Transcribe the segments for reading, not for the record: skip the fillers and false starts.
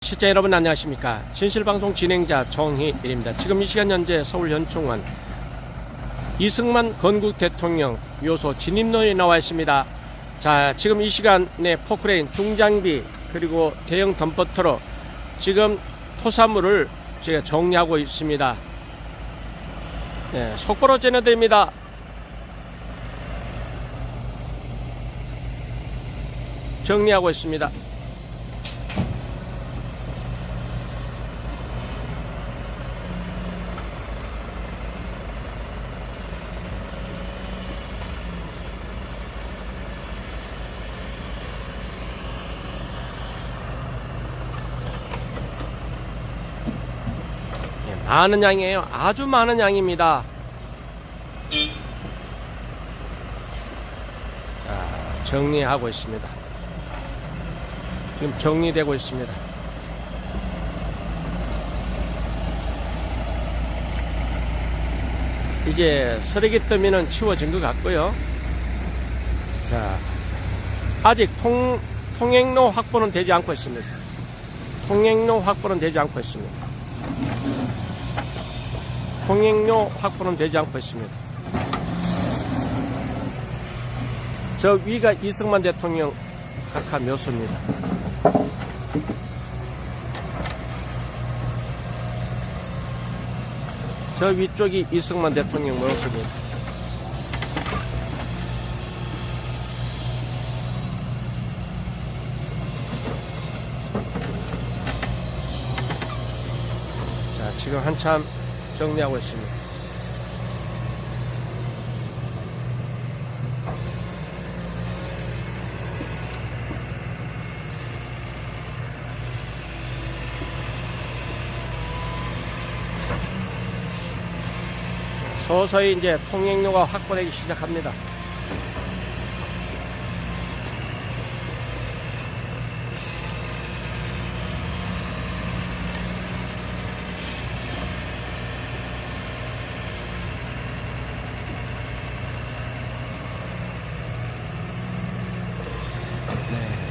시청자 여러분 안녕하십니까. 진실방송 진행자 정희일입니다. 지금 이 시간 현재 서울 현충원 이승만 건국 대통령 묘소 진입로에 나와 있습니다. 자, 지금 이 시간에 포크레인, 중장비 그리고 대형 덤퍼트럭 지금 토사물을 제가 정리하고 있습니다. 네, 속보로 전해드립니다. 정리하고 있습니다. 많은 양이에요. 아주 많은 양입니다. 자, 정리하고 있습니다. 지금 정리되고 있습니다. 이제 쓰레기 더미는 치워진 것 같고요. 자, 아직 통행로 확보는 되지 않고 있습니다. 통행로 확보는 되지 않고 있습니다. 통행료 확보는 되지 않고 있습니다. 저 위가 이승만 대통령 각하 묘소입니다. 저 위쪽이 이승만 대통령 묘소입니다. 자, 지금 한참 정리하고 있습니다. 서서히 이제 통행료가 확보되기 시작합니다.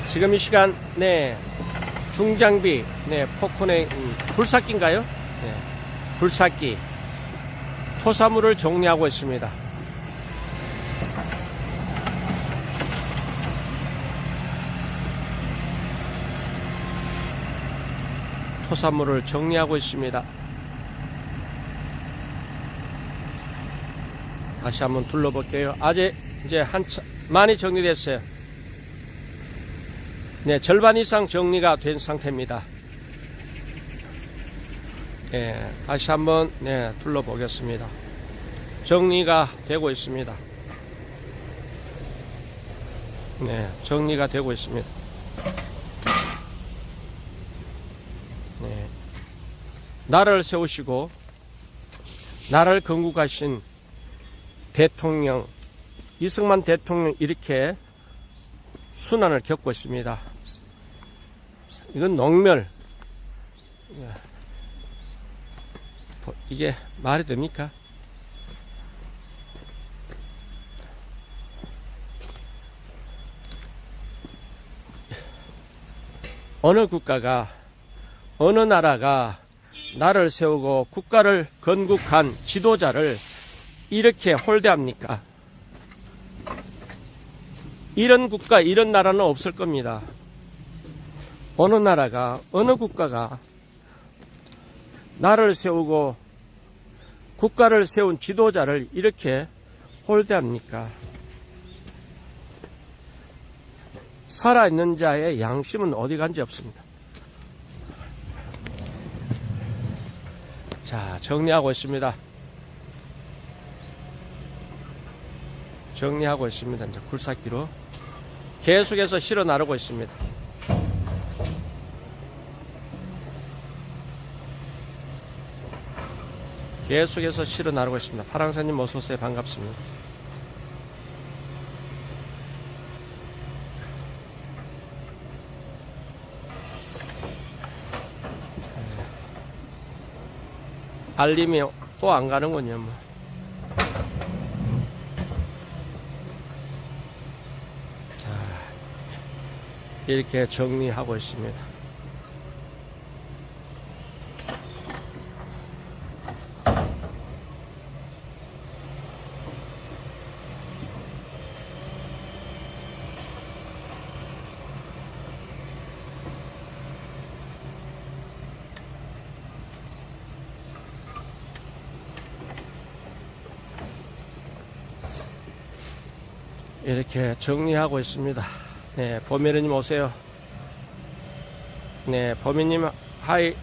지금 이 시간, 중장비, 포크레인, 굴삭기인가요? 굴삭기, 토사물을 정리하고 있습니다. 토사물을 정리하고 있습니다. 다시 한번 둘러볼게요. 아직 이제 한참 많이 정리됐어요. 네, 절반 이상 정리가 된 상태입니다. 네, 다시 한번 둘러보겠습니다. 정리가 되고 있습니다. 네, 정리가 되고 있습니다. 네, 나라를 세우시고 나라를 건국하신 대통령 이승만 대통령 이렇게 순환을 겪고 있습니다. 이건 농멸. 이게 말이 됩니까? 어느 국가가, 어느 나라가 나라를 세우고 국가를 건국한 지도자를 이렇게 홀대합니까? 이런 국가, 이런 나라는 없을 겁니다. 어느 나라가, 어느 국가가 나라를 세우고 국가를 세운 지도자를 이렇게 홀대합니까? 살아있는 자의 양심은 어디 간지 없습니다. 자, 정리하고 있습니다. 정리하고 있습니다. 이제 굴삭기로 계속해서 실어 나르고 있습니다. 계속해서 실어 나르고 있습니다. 파랑사님 어서오세요. 반갑습니다. 알림이 또 안 가는군요. 뭐. 이렇게 정리하고 있습니다. 이렇게 정리하고 있습니다. 네, 보미르님 오세요. 네, 보미님 하이.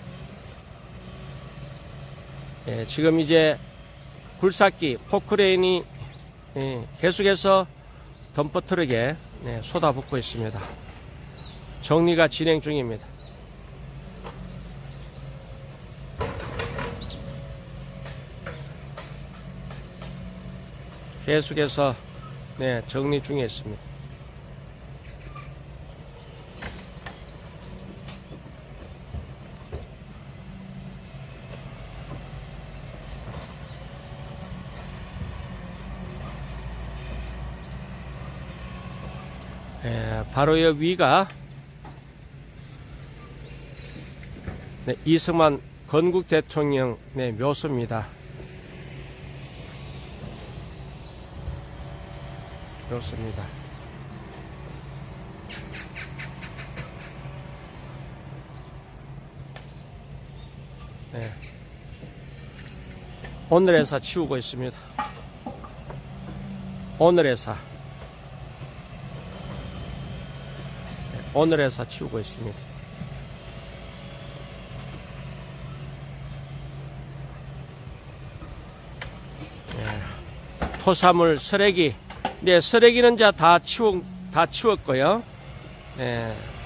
네, 지금 이제 굴삭기 포크레인이 계속해서 덤퍼트럭에 쏟아붓고 있습니다. 정리가 진행 중입니다. 계속해서 정리 중에 있습니다. 바로 이 위가 이승만 건국 대통령 묘소입니다. 묘소입니다. 오늘의 사 치우고 있습니다. 오늘의 사. 오늘의 사 치우고 있습니다. 토사물, 쓰레기. 쓰레기는 이제 다 치웠고요.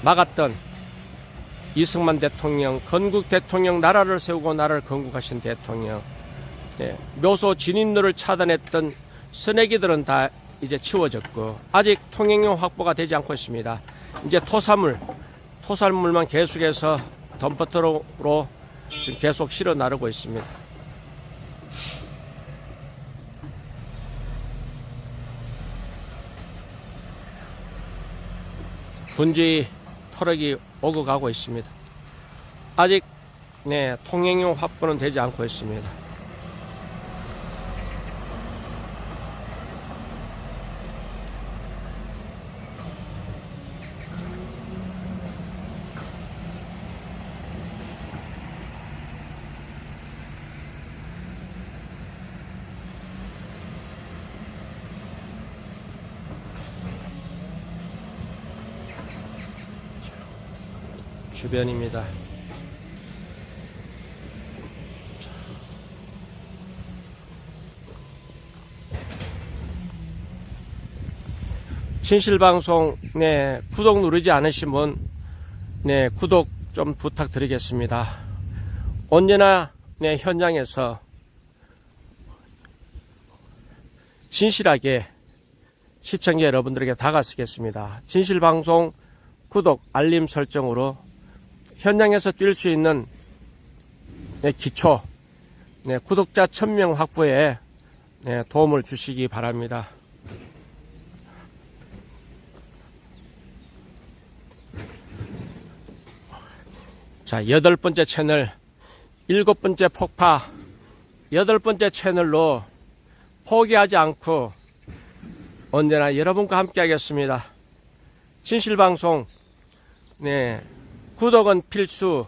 막았던 이승만 대통령, 건국 대통령, 나라를 세우고 나라를 건국하신 대통령, 묘소 진입로를 차단했던 쓰레기들은 다 이제 치워졌고, 아직 통행료 확보가 되지 않고 있습니다. 이제 토사물만 계속해서 덤퍼트럭으로 지금 계속 실어 나르고 있습니다. 분지 트럭이 오고 가고 있습니다. 아직 통행료 확보는 되지 않고 있습니다. 주변입니다. 진실방송 구독 누르지 않으신 분 구독 좀 부탁드리겠습니다. 언제나 현장에서 진실하게 시청자 여러분들에게 다가서겠습니다. 진실방송 구독 알림 설정으로 현장에서 뛸 수 있는 기초 구독자 1000명 확보에 도움을 주시기 바랍니다. 자, 8번째 채널, 7번째 폭파, 8번째 채널로 포기하지 않고 언제나 여러분과 함께 하겠습니다. 진실방송 구독은 필수,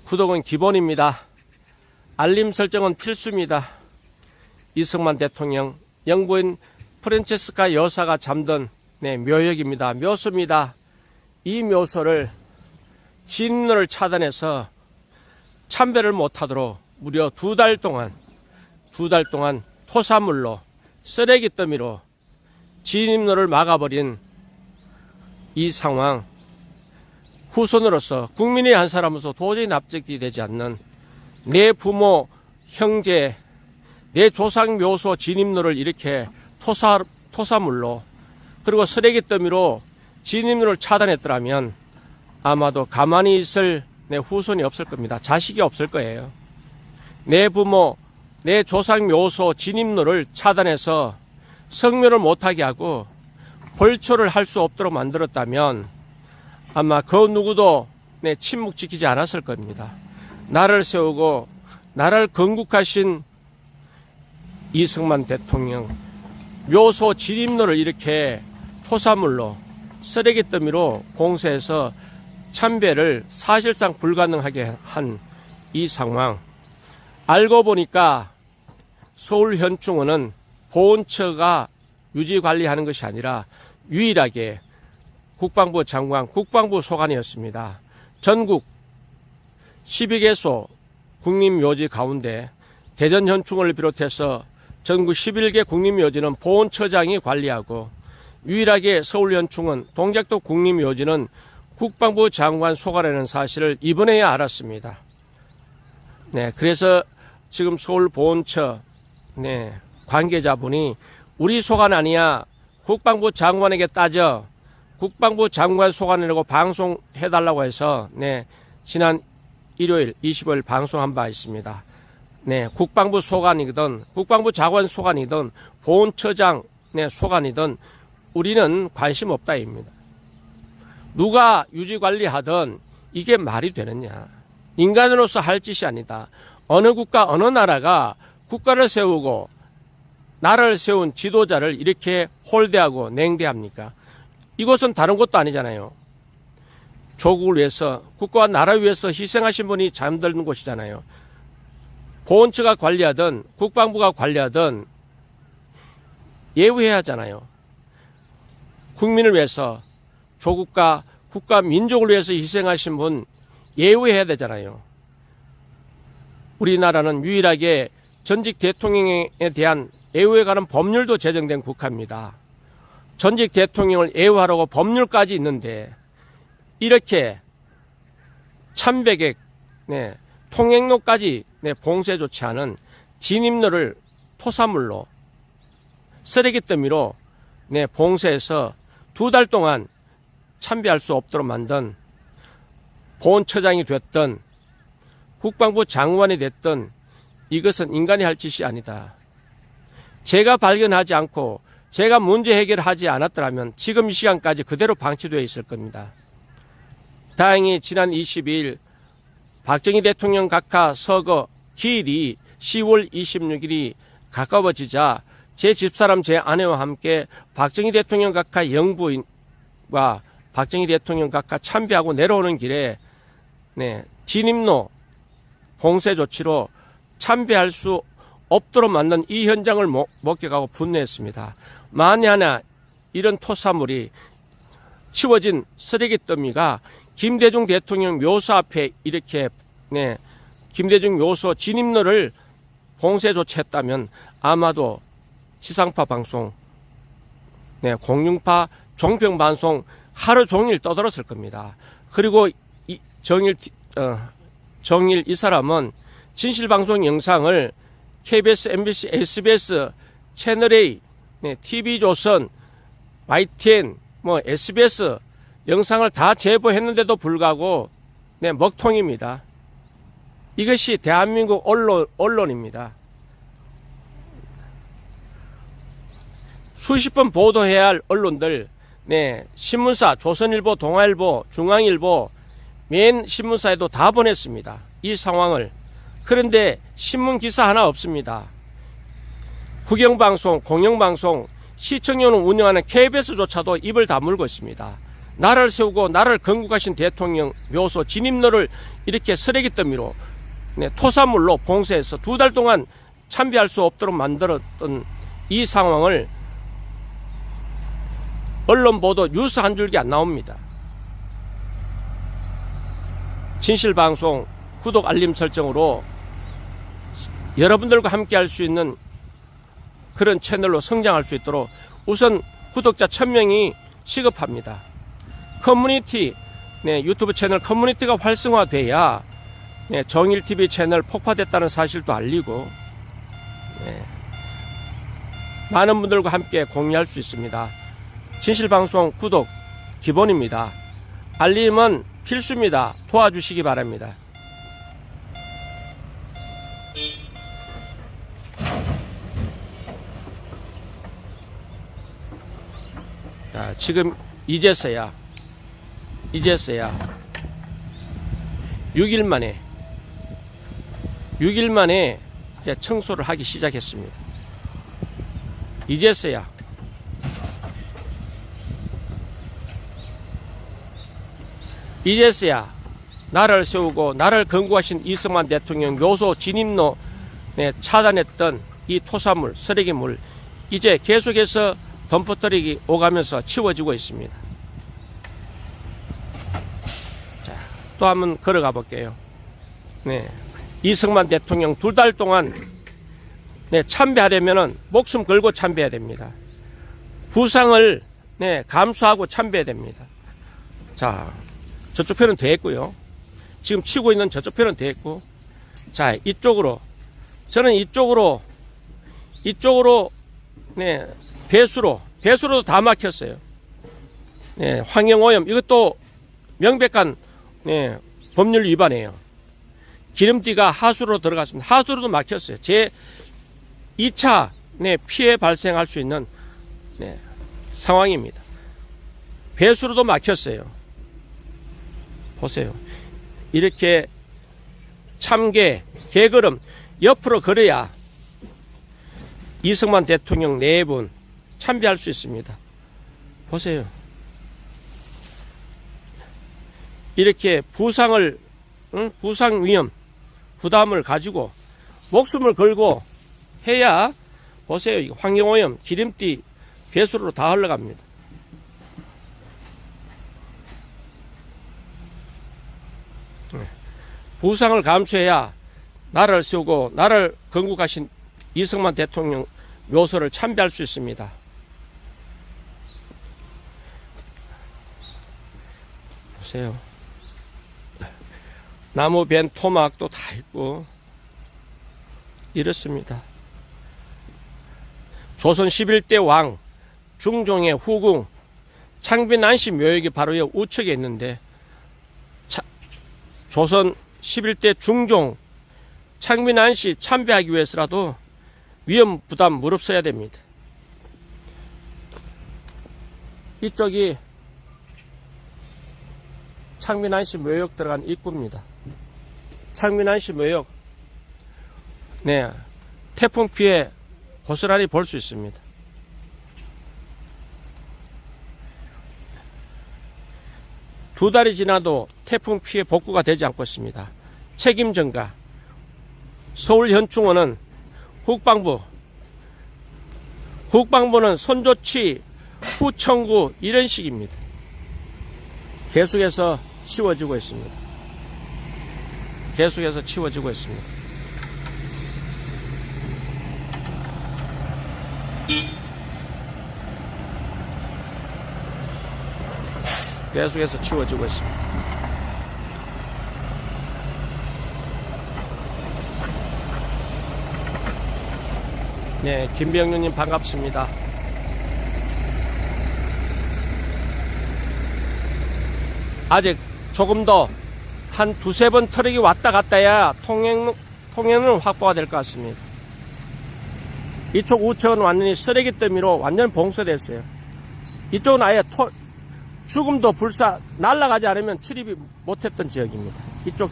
구독은 기본입니다. 알림 설정은 필수입니다. 이승만 대통령, 영부인 프란체스카 여사가 잠든 묘역입니다. 묘소입니다. 이 묘소를 진입로를 차단해서 참배를 못하도록 무려 2달 동안 토사물로, 쓰레기 더미로 진입로를 막아버린 이 상황, 후손으로서 국민의 한 사람으로서 도저히 납득이 되지 않는 내 부모, 형제, 내 조상 묘소 진입로를 이렇게 토사물로 그리고 쓰레기 더미로 진입로를 차단했더라면 아마도 가만히 있을 내 후손이 없을 겁니다. 자식이 없을 거예요. 내 부모, 내 조상 묘소 진입로를 차단해서 성묘를 못하게 하고 벌초를 할 수 없도록 만들었다면 아마 그 누구도 침묵 지키지 않았을 겁니다. 나라를 세우고 나라를 건국하신 이승만 대통령 묘소 진입로를 이렇게 토사물로 쓰레기 더미로 공세해서 참배를 사실상 불가능하게 한 이 상황, 알고 보니까 서울 현충원은 보훈처가 유지 관리하는 것이 아니라 유일하게 국방부 장관, 국방부 소관이었습니다. 전국 12개소 국립묘지 가운데 대전현충을 비롯해서 전국 11개 국립묘지는 보훈처장이 관리하고 유일하게 서울현충원 동작도 국립묘지는 국방부 장관 소관이라는 사실을 이번에야 알았습니다. 네, 그래서 지금 서울보훈처 관계자분이 우리 소관 아니야, 국방부 장관에게 따져, 국방부 장관 소관이라고 방송해달라고 해서 지난 일요일 25일 방송한 바 있습니다. 국방부 소관이든 국방부 장관 소관이든 보훈처장 소관이든 우리는 관심 없다입니다. 누가 유지관리하든 이게 말이 되느냐. 인간으로서 할 짓이 아니다. 어느 국가 어느 나라가 국가를 세우고 나라를 세운 지도자를 이렇게 홀대하고 냉대합니까? 이것은 다른 것도 아니잖아요. 조국을 위해서 국가와 나라를 위해서 희생하신 분이 잠드는 곳이잖아요. 보훈처가 관리하든 국방부가 관리하든 예우해야 하잖아요. 국민을 위해서 조국과 국가 민족을 위해서 희생하신 분 예우해야 되잖아요. 우리나라는 유일하게 전직 대통령에 대한 예우에 관한 법률도 제정된 국가입니다. 전직 대통령을 예우하라고 법률까지 있는데 이렇게 참배객 통행로까지 봉쇄조치 하는 진입로를 토사물로 쓰레기 더미로 봉쇄해서 2달 동안 참배할 수 없도록 만든 보훈처장이 됐든 국방부 장관이 됐든 이것은 인간이 할 짓이 아니다. 제가 발견하지 않고 제가 문제 해결하지 않았더라면 지금 이 시간까지 그대로 방치되어 있을 겁니다. 다행히 지난 22일 박정희 대통령 각하 서거 기일이 10월 26일이 가까워지자 제 집사람 제 아내와 함께 박정희 대통령 각하 영부인과 박정희 대통령 각하 참배하고 내려오는 길에 진입로 봉쇄 조치로 참배할 수 없도록 만든 이 현장을 목격하고 분노했습니다. 만에 하나 이런 토사물이 치워진 쓰레기 더미가 김대중 대통령 묘소 앞에 이렇게 김대중 묘소 진입로를 봉쇄 조치했다면 아마도 지상파 방송, 공중파 종편 방송 하루 종일 떠들었을 겁니다. 그리고 정일 이 사람은 진실방송 영상을 KBS, MBC, SBS, 채널A, TV조선, YTN, SBS 영상을 다 제보했는데도 불구하고 먹통입니다. 이것이 대한민국 언론입니다. 수십 번 보도해야 할 언론들, 신문사, 조선일보, 동아일보, 중앙일보, 맨 신문사에도 다 보냈습니다. 이 상황을. 그런데 신문 기사 하나 없습니다. 국영방송, 공영방송, 시청료는 운영하는 KBS조차도 입을 다물고 있습니다. 나라를 세우고 나라를 건국하신 대통령 묘소 진입로를 이렇게 쓰레기 더미로 토사물로 봉쇄해서 2달 동안 참배할 수 없도록 만들었던 이 상황을 언론 보도 뉴스 한 줄기 안 나옵니다. 진실방송 구독 알림 설정으로 여러분들과 함께 할 수 있는 그런 채널로 성장할 수 있도록 우선 구독자 1000명이 시급합니다. 커뮤니티, 유튜브 채널 커뮤니티가 활성화돼야 정일TV 채널 폭파됐다는 사실도 알리고 많은 분들과 함께 공유할 수 있습니다. 진실방송 구독 기본입니다. 알림은 필수입니다. 도와주시기 바랍니다. 자, 지금 이제서야 6일 만에 이제 청소를 하기 시작했습니다. 이제서야 나라를 세우고 나라를 건국하신 이승만 대통령 묘소 진입로 차단했던 이 토사물, 쓰레기물 이제 계속해서 덤퍼트럭이 오가면서 치워지고 있습니다. 자, 또 한번 걸어가 볼게요. 네, 이승만 대통령 2달 동안 네, 참배하려면은 목숨 걸고 참배해야 됩니다. 부상을 네, 감수하고 참배해야 됩니다. 자, 저쪽 편은 됐고요. 지금 치고 있는 저쪽 편은 됐고, 자, 이쪽으로 저는 이쪽으로 네, 배수로도 다 막혔어요. 네, 환경오염 이것도 명백한 네, 법률 위반이에요. 기름띠가 하수로 들어갔습니다. 하수로도 막혔어요. 제 2차 네, 피해 발생할 수 있는 네, 상황입니다. 배수로도 막혔어요. 보세요. 이렇게 참개, 개걸음 옆으로 걸어야 이승만 대통령 4분 참배할 수 있습니다. 보세요. 이렇게 부상을 부상 위험 부담을 가지고 목숨을 걸고 해야 보세요. 이거 환경오염 기름띠 배수로로 다 흘러갑니다. 부상을 감수해야 나라를 세우고 나라를 건국하신 이승만 대통령 묘소를 참배할 수 있습니다. 보세요. 나무 벤 토막도 다 있고 이렇습니다. 조선 11대 왕 중종의 후궁 창빈안씨 묘역이 바로 이 우측에 있는데 조선 11대 중종 창빈안씨 참배하기 위해서라도 위험 부담 무릅써야 됩니다. 이쪽이 창빈안씨 묘역 들어간 입구입니다. 창빈안씨 묘역 네, 태풍 피해 고스란히 볼 수 있습니다. 두 달이 지나도 태풍 피해 복구가 되지 않고 있습니다. 책임 전가. 서울현충원은 국방부는 손조치 후청구 이런 식입니다. 계속해서 치워지고 있습니다. 계속해서 치워지고 있습니다. 계속해서 치워지고 있습니다. 네, 김병윤님 반갑습니다. 아직 조금 더 한 2-3번 트럭이 왔다 갔다 해야 통행은 확보가 될 것 같습니다. 이쪽 우측은 완전히 쓰레기 더미로 완전 봉쇄됐어요. 이쪽은 아예 죽음도 불사 날아가지 않으면 출입이 못했던 지역입니다. 이쪽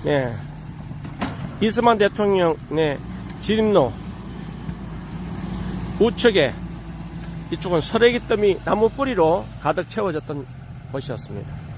네, 이승만 대통령 네, 진입로 우측에 이쪽은 쓰레기 더미 나무 뿌리로 가득 채워졌던 곳이었습니다.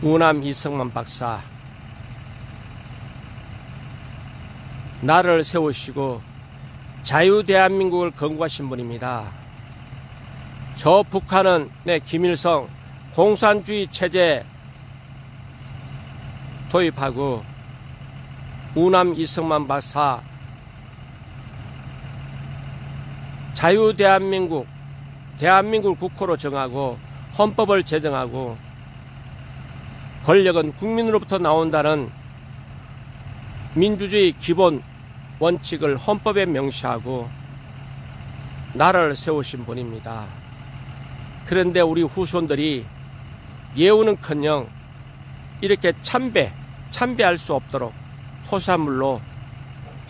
우남 이승만 박사, 나라를 세우시고 자유대한민국을 건국하신 분입니다. 저 북한은 네, 김일성 공산주의 체제 도입하고 우남 이승만 박사 자유대한민국 대한민국을 국호로 정하고 헌법을 제정하고 권력은 국민으로부터 나온다는 민주주의 기본 원칙을 헌법에 명시하고 나라를 세우신 분입니다. 그런데 우리 후손들이 예우는커녕 이렇게 참배할 수 없도록 토사물로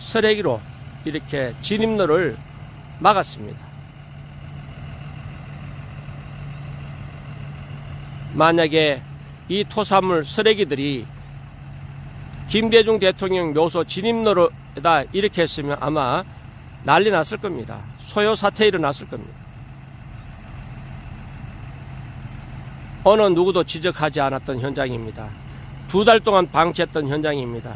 쓰레기로 이렇게 진입로를 막았습니다. 만약에 이 토사물 쓰레기들이 김대중 대통령 묘소 진입로에다 이렇게 했으면 아마 난리 났을 겁니다. 소요 사태 일어났을 겁니다. 어느 누구도 지적하지 않았던 현장입니다. 2달 동안 방치했던 현장입니다.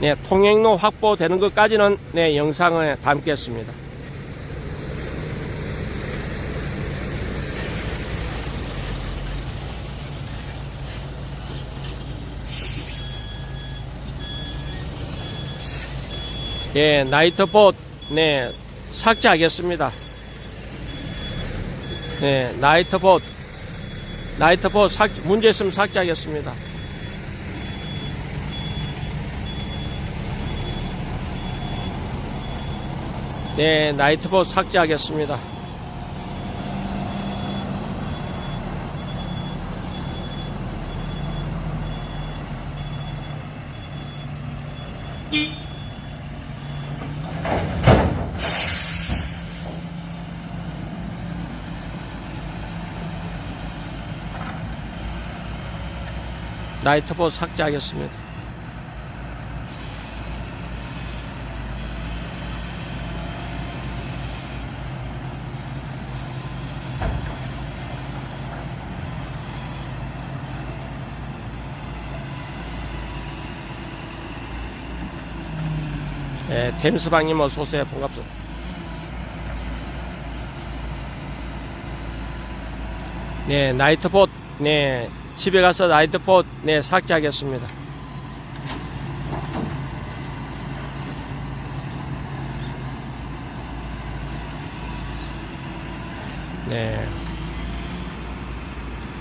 네, 통행로 확보되는 것까지는 네, 영상에 담겠습니다. 예, 나이트봇, 네, 삭제하겠습니다. 네, 나이트봇 문제 있으면 삭제하겠습니다. 네, 나이트봇 삭제하겠습니다. 나이트봇 삭제하겠습니다. 네, 템스방님 어서오세요. 반갑습니다. 네, 나이트봇, 네, 집에 가서 나이트봇, 네, 삭제하겠습니다. 네.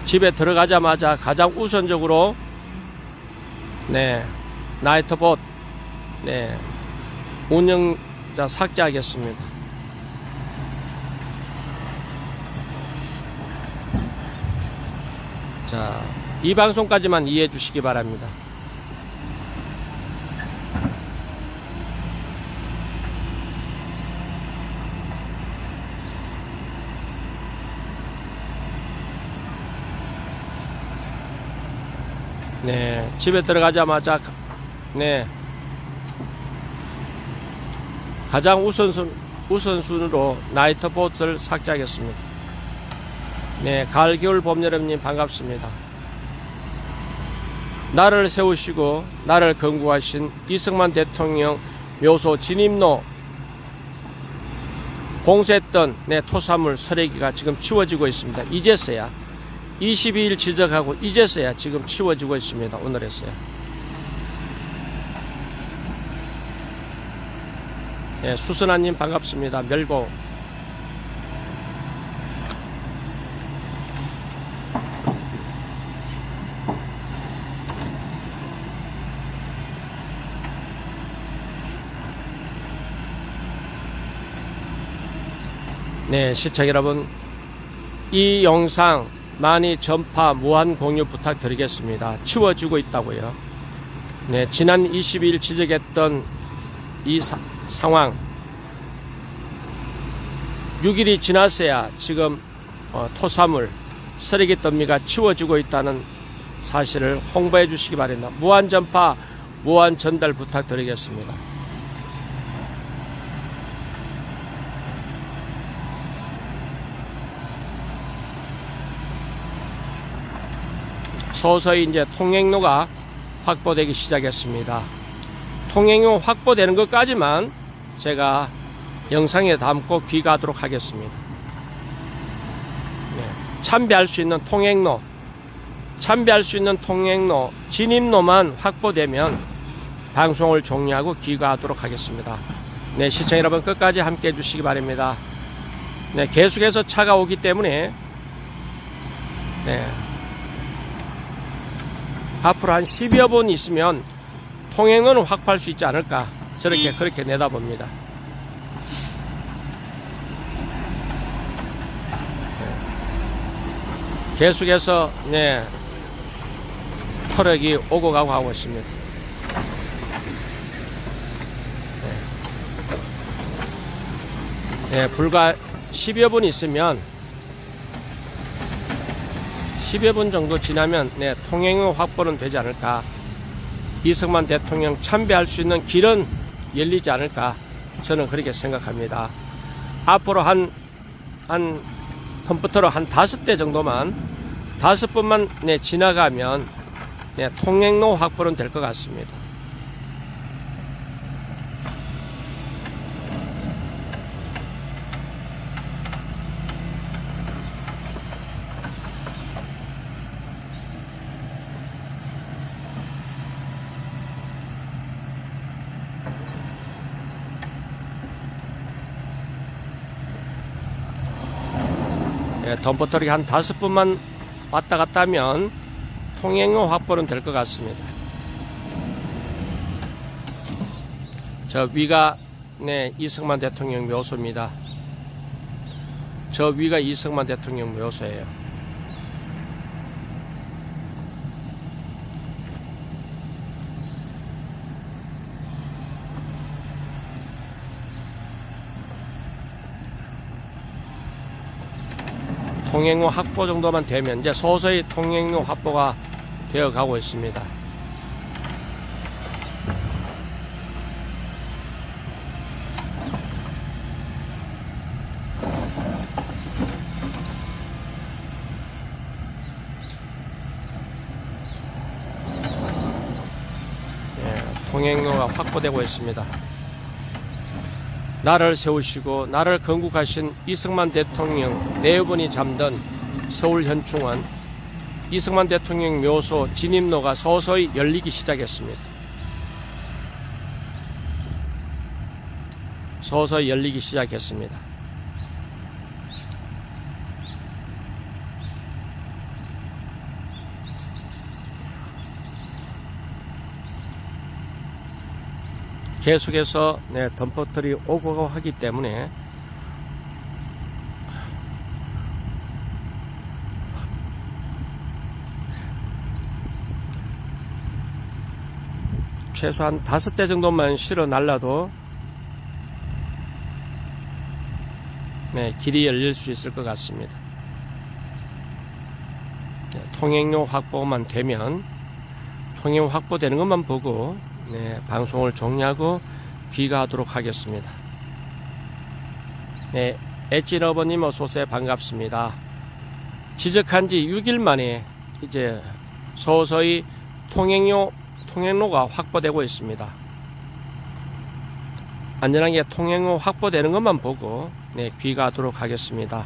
집에 들어가자마자 가장 우선적으로, 네, 나이트봇, 네, 운영자 삭제하겠습니다. 자, 이 방송까지만 이해해 주시기 바랍니다. 네, 집에 들어가자마자, 네, 가장 우선순으로 나이트봇을 삭제하겠습니다. 네, 가을, 겨울, 봄, 여름님 반갑습니다. 나를 세우시고 나를 건국하신 이승만 대통령 묘소 진입로 공세했던 네, 토사물 쓰레기가 지금 치워지고 있습니다. 이제서야 22일 지적하고 이제서야 지금 치워지고 있습니다. 오늘에서야. 네, 수선아님 반갑습니다. 멸고. 네, 시청자 여러분, 이 영상 많이 전파 무한 공유 부탁드리겠습니다. 치워지고 있다고요. 네, 지난 22일 지적했던 이 상황 6일이 지났어야 지금 토사물 쓰레기 더미가 치워지고 있다는 사실을 홍보해 주시기 바랍니다. 무한 전파 무한 전달 부탁드리겠습니다. 서서히 이제 통행로가 확보되기 시작했습니다. 통행로 확보되는 것까지만 제가 영상에 담고 귀가하도록 하겠습니다. 네, 참배할 수 있는 통행로, 진입로만 확보되면 방송을 종료하고 귀가하도록 하겠습니다. 네, 시청자 여러분 끝까지 함께 해주시기 바랍니다. 네, 계속해서 차가 오기 때문에 네, 앞으로 한 10여 분 있으면 통행로는 확보할 수 있지 않을까, 그렇게 내다봅니다. 계속해서 네, 트럭이 오고 가고 하고 있습니다. 네, 불과 10여 분 있으면 10여 분 정도 지나면 통행로 확보는 되지 않을까. 이승만 대통령 참배할 수 있는 길은 열리지 않을까. 저는 그렇게 생각합니다. 앞으로 한 컴퓨터로 한 5대 정도만 5분만 지나가면 통행로 확보는 될 것 같습니다. 덤퍼트럭이 한 5분만 왔다 갔다 하면 통행로 확보는 될 것 같습니다. 저 위가 이승만 대통령 묘소입니다. 저 위가 이승만 대통령 묘소예요. 통행로 확보 정도만 되면 이제 서서히 통행로 확보가 되어 가고 있습니다. 통행로가 확보되고 있습니다. 나라를 세우시고 나라를 건국하신 이승만 대통령 내후분이 잠든 서울 현충원 이승만 대통령 묘소 진입로가 서서히 열리기 시작했습니다. 서서히 열리기 시작했습니다. 계속해서 덤퍼트럭이 오고 가고 하기 때문에 최소한 5대 정도만 실어 날라도 길이 열릴 수 있을 것 같습니다. 통행로 확보만 되면 통행 확보되는 것만 보고 방송을 종료하고 귀가하도록 하겠습니다. 엣지러버님 어서오세요. 반갑습니다. 지적한 지 6일 만에 이제 서서히 통행로가 확보되고 있습니다. 안전하게 통행로 확보되는 것만 보고 귀가하도록 하겠습니다.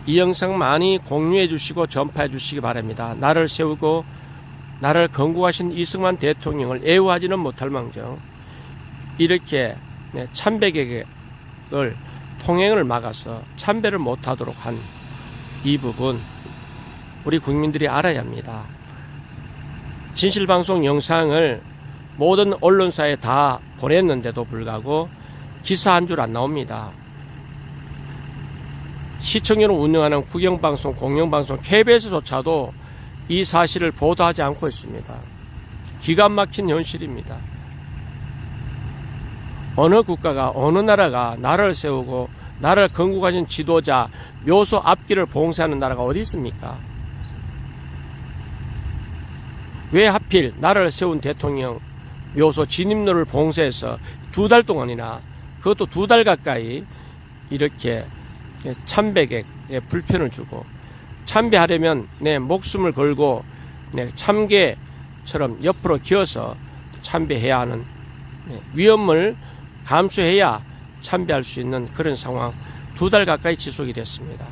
이 영상 많이 공유해 주시고 전파해 주시기 바랍니다. 나를 세우고 나라를 건국하신 이승만 대통령을 애우하지는 못할 망정 이렇게 참배객을 통행을 막아서 참배를 못하도록 한 이 부분 우리 국민들이 알아야 합니다. 진실방송 영상을 모든 언론사에 다 보냈는데도 불구하고 기사 한 줄 안 나옵니다. 시청률을 운영하는 국영방송, 공영방송, KBS조차도 이 사실을 보도하지 않고 있습니다. 기가 막힌 현실입니다. 어느 국가가 어느 나라가 나라를 세우고 나라를 건국하신 지도자 묘소 앞길을 봉쇄하는 나라가 어디 있습니까? 왜 하필 나라를 세운 대통령 묘소 진입로를 봉쇄해서 2달 동안이나 그것도 2달 가까이 이렇게 참배객에 불편을 주고 참배하려면 내 목숨을 걸고 참개처럼 옆으로 기어서 참배해야 하는 위험을 감수해야 참배할 수 있는 그런 상황 2달 가까이 지속이 됐습니다.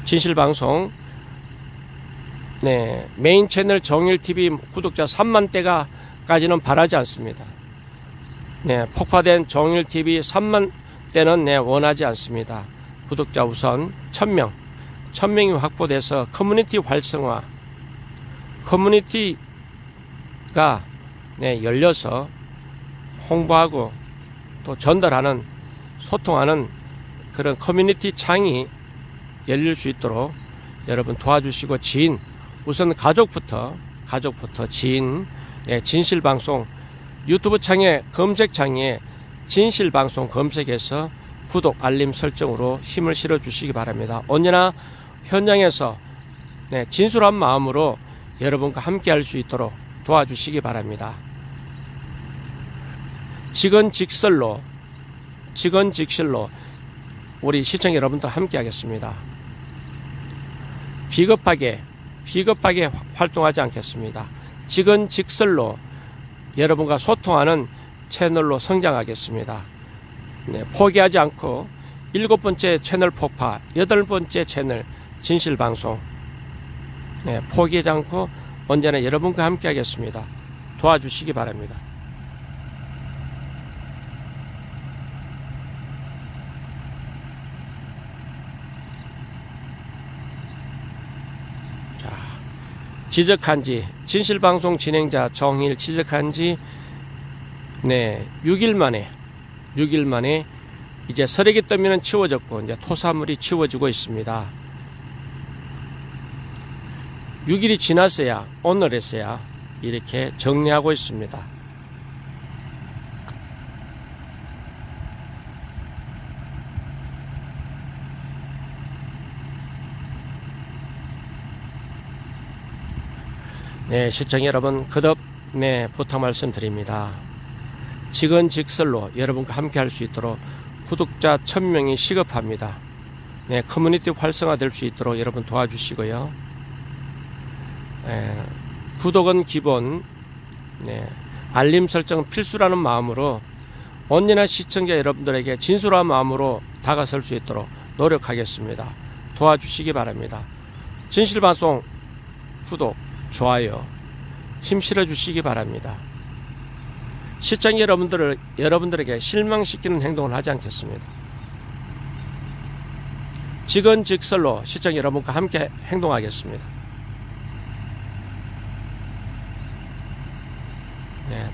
진실방송 메인 채널 정일TV 구독자 3만대가까지는 바라지 않습니다. 폭파된 정일TV 3만대는 원하지 않습니다. 구독자 우선 1000명이 확보돼서 커뮤니티 활성화 커뮤니티가 열려서 홍보하고 또 전달하는 소통하는 그런 커뮤니티 창이 열릴 수 있도록 여러분 도와주시고 우선 가족부터 지인 진실방송 유튜브 창에 검색창에 진실방송 검색해서 구독, 알림 설정으로 힘을 실어 주시기 바랍니다. 언제나 현장에서 진솔한 마음으로 여러분과 함께 할 수 있도록 도와주시기 바랍니다. 직언직설로 우리 시청자 여러분들 함께 하겠습니다. 비겁하게 활동하지 않겠습니다. 직언직설로 여러분과 소통하는 채널로 성장하겠습니다. 포기하지 않고 7번째 채널 폭파, 8번째 채널 진실방송 포기하지 않고 언제나 여러분과 함께 하겠습니다. 도와주시기 바랍니다. 자, 지적한지 진실방송 진행자 정일 지적한지 6일 만에 이제 쓰레기 더미는 치워졌고 이제 토사물이 치워지고 있습니다. 6일이 지났어야 오늘에서야 이렇게 정리하고 있습니다. 시청자 여러분 거듭 부탁 말씀드립니다. 직언직설로 여러분과 함께 할 수 있도록 구독자 1000명이 시급합니다. 커뮤니티 활성화 될 수 있도록 여러분 도와주시고요. 구독은 기본, 알림 설정은 필수라는 마음으로 언제나 시청자 여러분들에게 진솔한 마음으로 다가설 수 있도록 노력하겠습니다. 도와주시기 바랍니다. 진실방송 구독, 좋아요 힘 실어 주시기 바랍니다. 시청자 여러분들에게 실망시키는 행동을 하지 않겠습니다. 직언직설로 시청자 여러분과 함께 행동하겠습니다.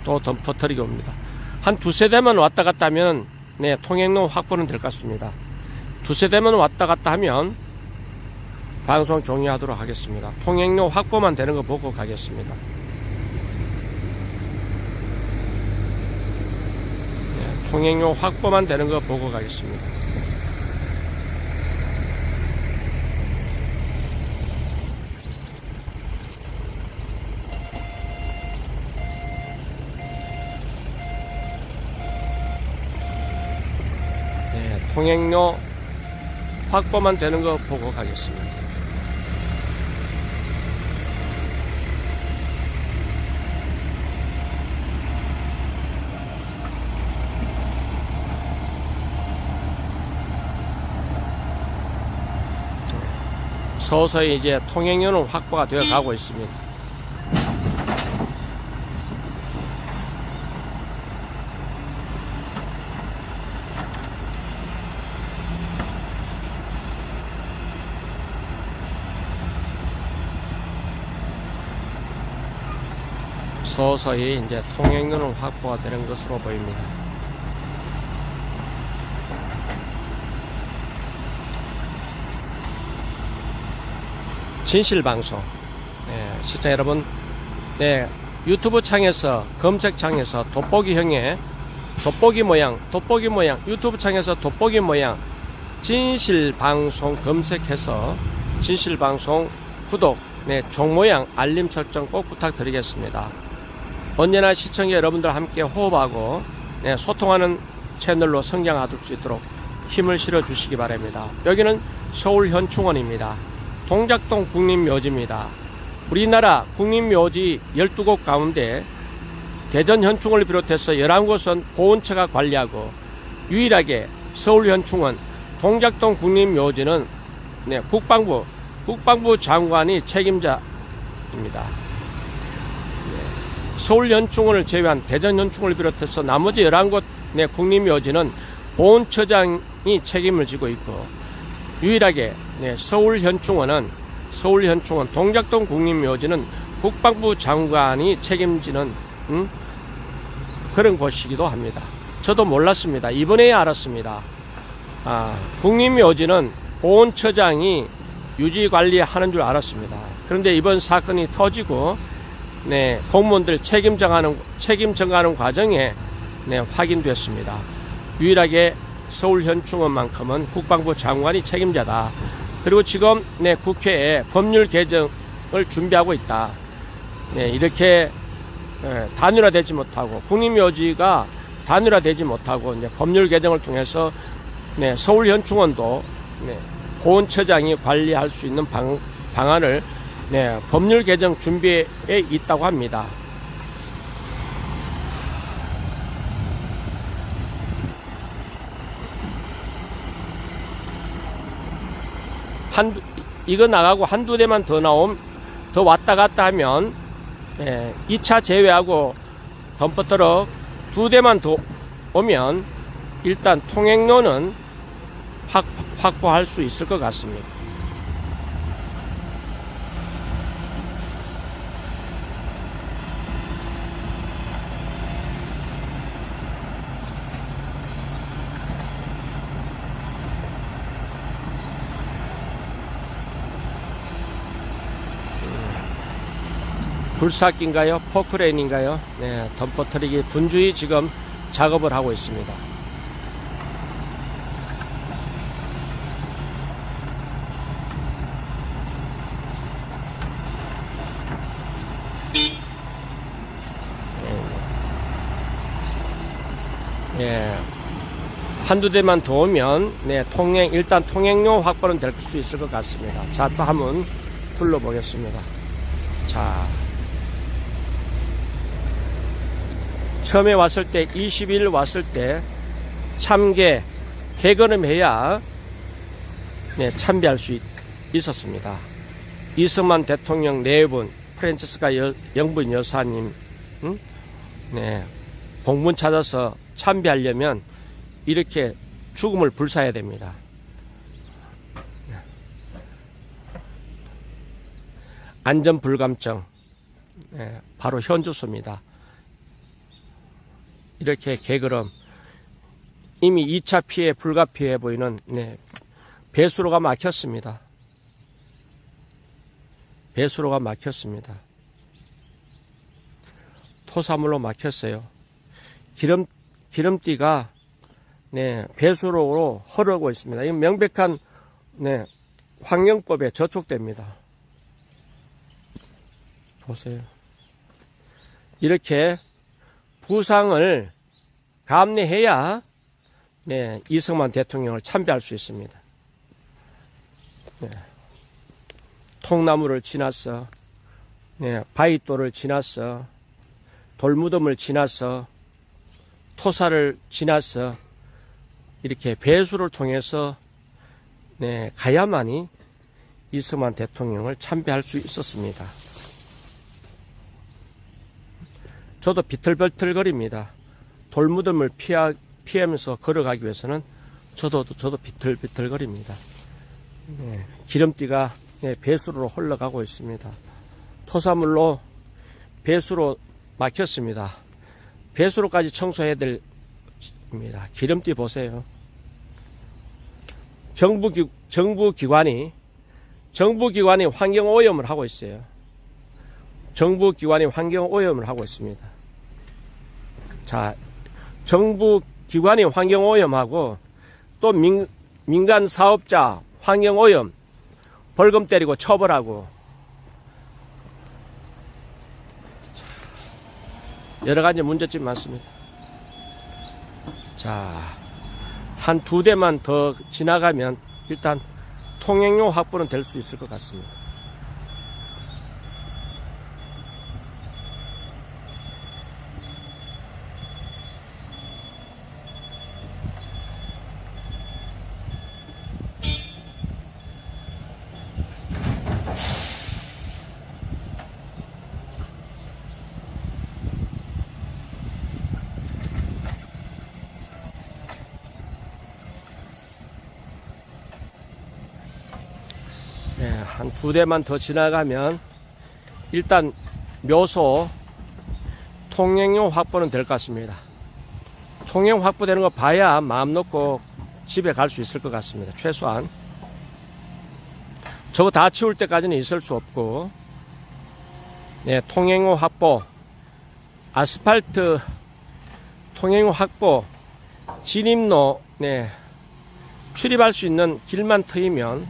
또 덤퍼터리게 옵니다. 한 두세 대만 왔다 갔다 하면 통행로 확보는 될 것 같습니다. 두세 대만 왔다 갔다 하면 방송 종료하도록 하겠습니다. 통행로 확보만 되는 거 보고 가겠습니다. 통행료 확보만 되는 거 보고 가겠습니다. 통행료 확보만 되는 거 보고 가겠습니다. 서서히 이제 통행료는 확보가 되어 가고 있습니다. 서서히 이제 통행료는 확보가 되는 것으로 보입니다. 진실방송 시청자 여러분 유튜브 창에서 검색창에서 돋보기형의 돋보기 모양 유튜브 창에서 돋보기 모양 진실방송 검색해서 진실방송 구독 종모양 알림 설정 꼭 부탁드리겠습니다. 언제나 시청자 여러분들 함께 호흡하고 소통하는 채널로 성장할 수 있도록 힘을 실어 주시기 바랍니다. 여기는 서울 현충원입니다. 동작동 국립묘지입니다. 우리나라 국립묘지 12곳 가운데 대전 현충원을 비롯해서 11곳은 보훈처가 관리하고 유일하게 서울 현충원 동작동 국립묘지는 국방부 장관이 책임자입니다. 서울 현충원을 제외한 대전 현충원을 비롯해서 나머지 11곳 국립묘지는 보훈처장이 책임을 지고 있고 유일하게 서울 현충원 동작동 국립묘지는 국방부 장관이 책임지는 그런 곳이기도 합니다. 저도 몰랐습니다. 이번에야 알았습니다. 국립묘지는 보훈처장이 유지관리하는 줄 알았습니다. 그런데 이번 사건이 터지고 네, 공무원들 책임 정하는 과정에 네, 확인됐습니다. 유일하게 서울현충원만큼은 국방부 장관이 책임자다. 그리고 지금 네, 국회에 법률 개정을 준비하고 있다. 네, 이렇게 단일화되지 못하고 국립묘지가 단일화되지 못하고 이제 법률 개정을 통해서 네, 서울현충원도 네, 보훈처장이 관리할 수 있는 방안을 네, 법률 개정 준비에 있다고 합니다. 이거 나가고 한두 대만 더 왔다 갔다 하면 2차 제외하고 덤퍼트럭 2대만 더 오면 일단 통행로는 확보할 수 있을 것 같습니다. 굴삭기인가요? 포크레인인가요? 네, 덤퍼트럭이 분주히 지금 작업을 하고 있습니다. 예, 한두 대만 더 오면 네, 일단 통행료 확보는 될 수 있을 것 같습니다. 자, 또 한번 둘러보겠습니다. 자, 처음에 왔을 때 20일 왔을 때 개걸음해야 네, 참배할 수 있었습니다. 이승만 대통령 4분, 프란치스카 영분 여사님 네, 공문 찾아서 참배하려면 이렇게 죽음을 불사해야 됩니다. 안전불감증 네, 바로 현주소입니다. 이렇게 개걸음 이미 2차 피해 불가피해 보이는 네, 배수로가 막혔습니다. 배수로가 막혔습니다. 토사물로 막혔어요. 기름띠가 네, 배수로로 흐르고 있습니다. 이건 명백한 네, 환경법에 저촉됩니다. 보세요. 이렇게 부상을 감내해야 네, 이승만 대통령을 참배할 수 있습니다. 네. 통나무를 지나서 네, 바위돌을 지나서 돌무덤을 지나서 토사를 지나서 이렇게 배수를 통해서 네, 가야만이 이승만 대통령을 참배할 수 있었습니다. 저도 비틀비틀거립니다. 돌무덤을 피하면서 걸어가기 위해서는 저도 비틀비틀거립니다. 네, 기름띠가 네, 배수로로 흘러가고 있습니다. 토사물로 배수로 막혔습니다. 배수로까지 청소해야 됩니다. 기름띠 보세요. 정부기관이 환경오염을 하고 있어요. 정부기관이 환경오염을 하고 있습니다. 자, 정부기관이 환경오염하고 또 민간 사업자 환경오염 벌금 때리고 처벌하고 여러가지 문제점이 많습니다. 자, 한 2대만 더 지나가면 일단 통행료 확보는 될 수 있을 것 같습니다. 네, 한 2대만 더 지나가면 일단 묘소 통행료 확보는 될 것 같습니다. 통행 확보되는 거 봐야 마음 놓고 집에 갈 수 있을 것 같습니다. 최소한 저거 다 치울 때까지는 있을 수 없고 네, 통행로 확보, 아스팔트 통행로 확보, 진입로, 네, 출입할 수 있는 길만 트이면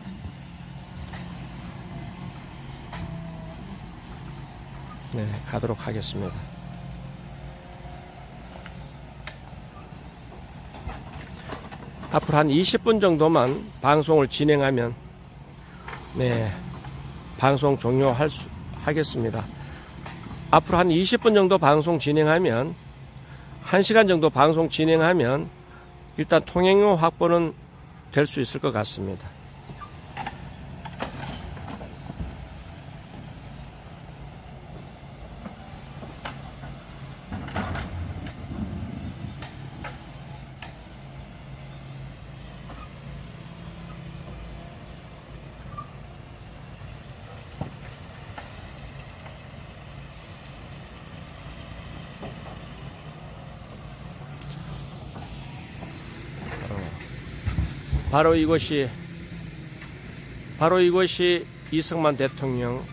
네, 가도록 하겠습니다. 앞으로 한 20분 정도만 방송을 진행하면 네, 방송 하겠습니다. 앞으로 한 20분 정도 방송 진행하면 1시간 정도 방송 진행하면 일단 통행료 확보는 될 수 있을 것 같습니다. 바로 이곳이 이승만 대통령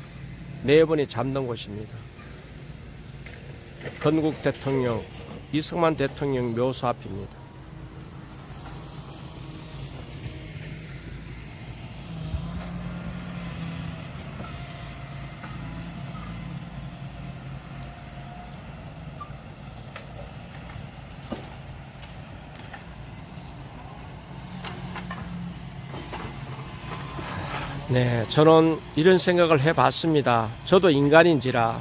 4번이 잠든 곳입니다. 건국 대통령, 이승만 대통령 묘소 앞입니다. 네, 저는 이런 생각을 해봤습니다. 저도 인간인지라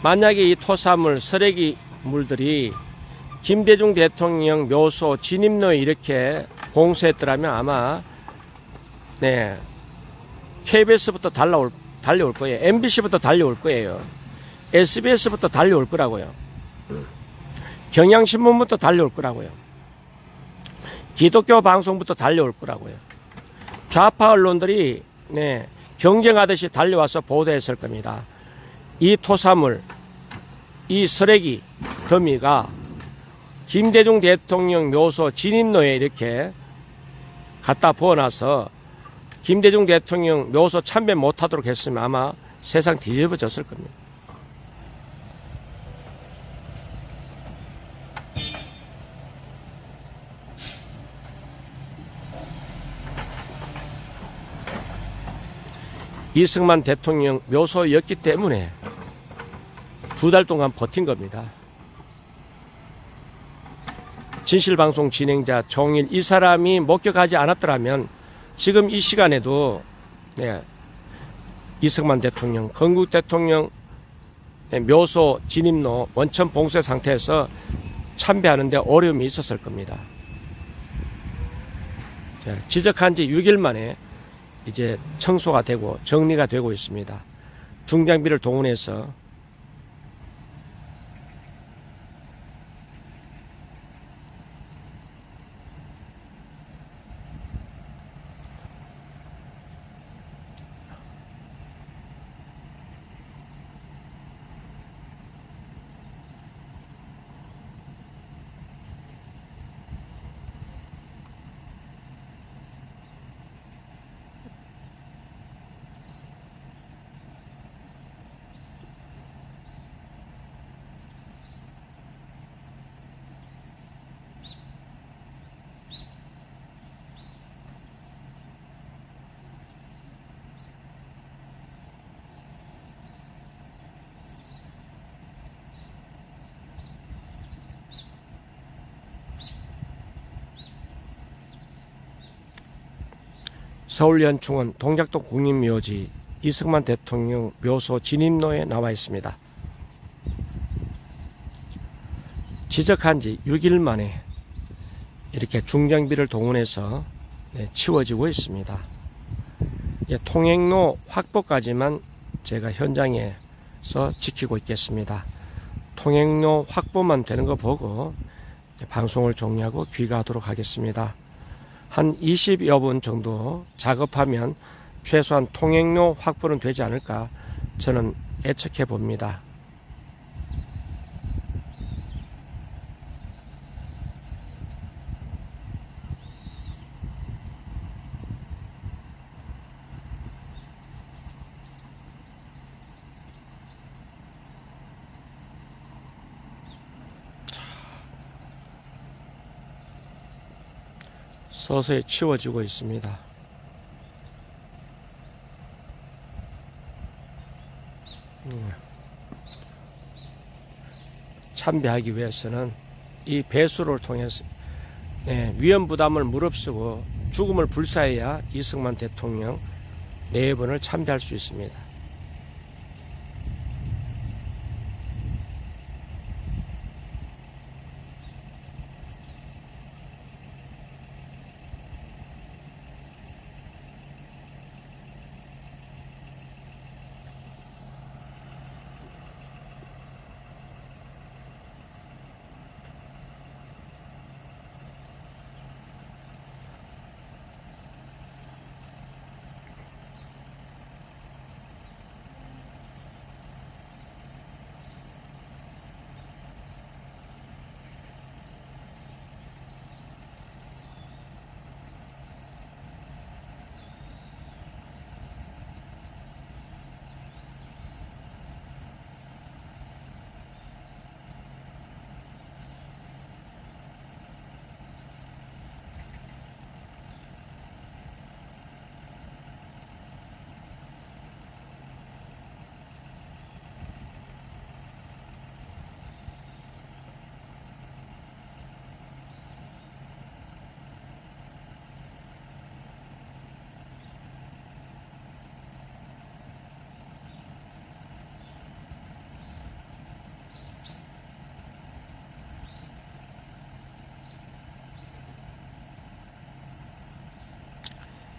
만약에 이 토사물, 쓰레기 물들이 김대중 대통령 묘소 진입로에 이렇게 공수했더라면 아마 네, KBS부터 달려올 거예요. MBC부터 달려올 거예요. SBS부터 달려올 거라고요. 경향신문부터 달려올 거라고요. 기독교 방송부터 달려올 거라고요. 좌파 언론들이 네, 경쟁하듯이 달려와서 보도했을 겁니다. 이 토사물, 이 쓰레기 더미가 김대중 대통령 묘소 진입로에 이렇게 갖다 부어놔서 김대중 대통령 묘소 참배 못하도록 했으면 아마 세상 뒤집어졌을 겁니다. 이승만 대통령 묘소였기 때문에 2달 동안 버틴 겁니다. 진실방송 진행자 정일 이 사람이 목격하지 않았더라면 지금 이 시간에도 네, 이승만 대통령, 건국 대통령 묘소 진입로 원천 봉쇄 상태에서 참배하는데 어려움이 있었을 겁니다. 지적한 지 6일 만에 이제 청소가 되고 정리가 되고 있습니다. 중장비를 동원해서 서울연충원 동작동 국립묘지 이승만 대통령 묘소 진입로에 나와 있습니다. 지적한 지 6일 만에 이렇게 중장비를 동원해서 치워지고 있습니다. 통행로 확보까지만 제가 현장에서 지키고 있겠습니다. 통행로 확보만 되는 거 보고 방송을 종료하고 귀가하도록 하겠습니다. 한 20여 분 정도 작업하면 최소한 통행료 확보는 되지 않을까 저는 예측해 봅니다. 서서히 치워지고 있습니다. 참배하기 위해서는 이 배수를 통해서 위험 부담을 무릅쓰고 죽음을 불사해야 이승만 대통령 내분을 참배할 수 있습니다.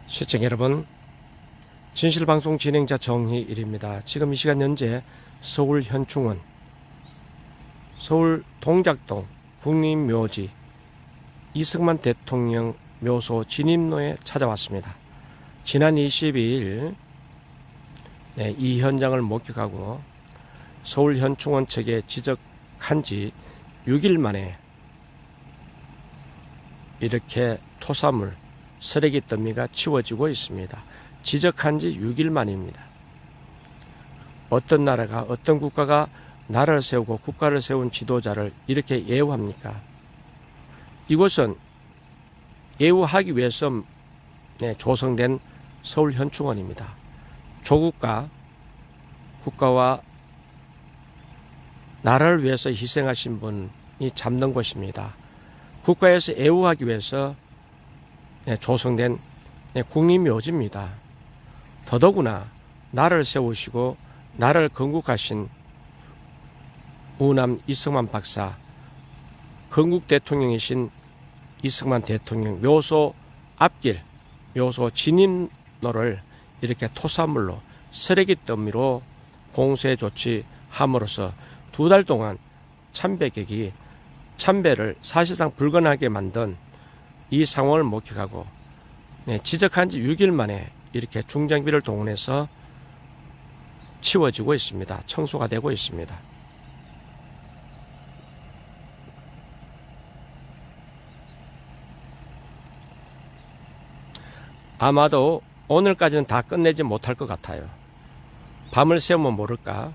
시청자 여러분, 진실방송 진행자 정희일입니다. 지금 이 시간 현재 서울 현충원, 서울 동작동 국립묘지 이승만 대통령 묘소 진입로에 찾아왔습니다. 지난 22일 이 현장을 목격하고 서울 현충원 측에 지적한 지 6일 만에 이렇게 토사물, 쓰레기 더미가 치워지고 있습니다. 지적한 지 6일 만입니다. 어떤 나라가, 어떤 국가가 나라를 세우고 국가를 세운 지도자를 이렇게 예우합니까? 이곳은 예우하기 위해서 조성된 서울 현충원입니다. 조국가, 국가와 나라를 위해서 희생하신 분이 잡는 곳입니다. 국가에서 예우하기 위해서 조성된 국립묘지입니다. 더더구나 나라를 세우시고 나라를 건국하신 우남 이승만 박사, 건국 대통령이신 이승만 대통령 묘소 앞길, 묘소 진입로를 이렇게 토사물로, 쓰레기 더미로 공세 조치함으로써 2달 동안 참배객이 참배를 사실상 불가능하게 만든 이 상황을 목격하고 지적한 지 6일 만에 이렇게 중장비를 동원해서 치워지고 있습니다. 청소가 되고 있습니다. 아마도 오늘까지는 다 끝내지 못할 것 같아요. 밤을 새우면 모를까.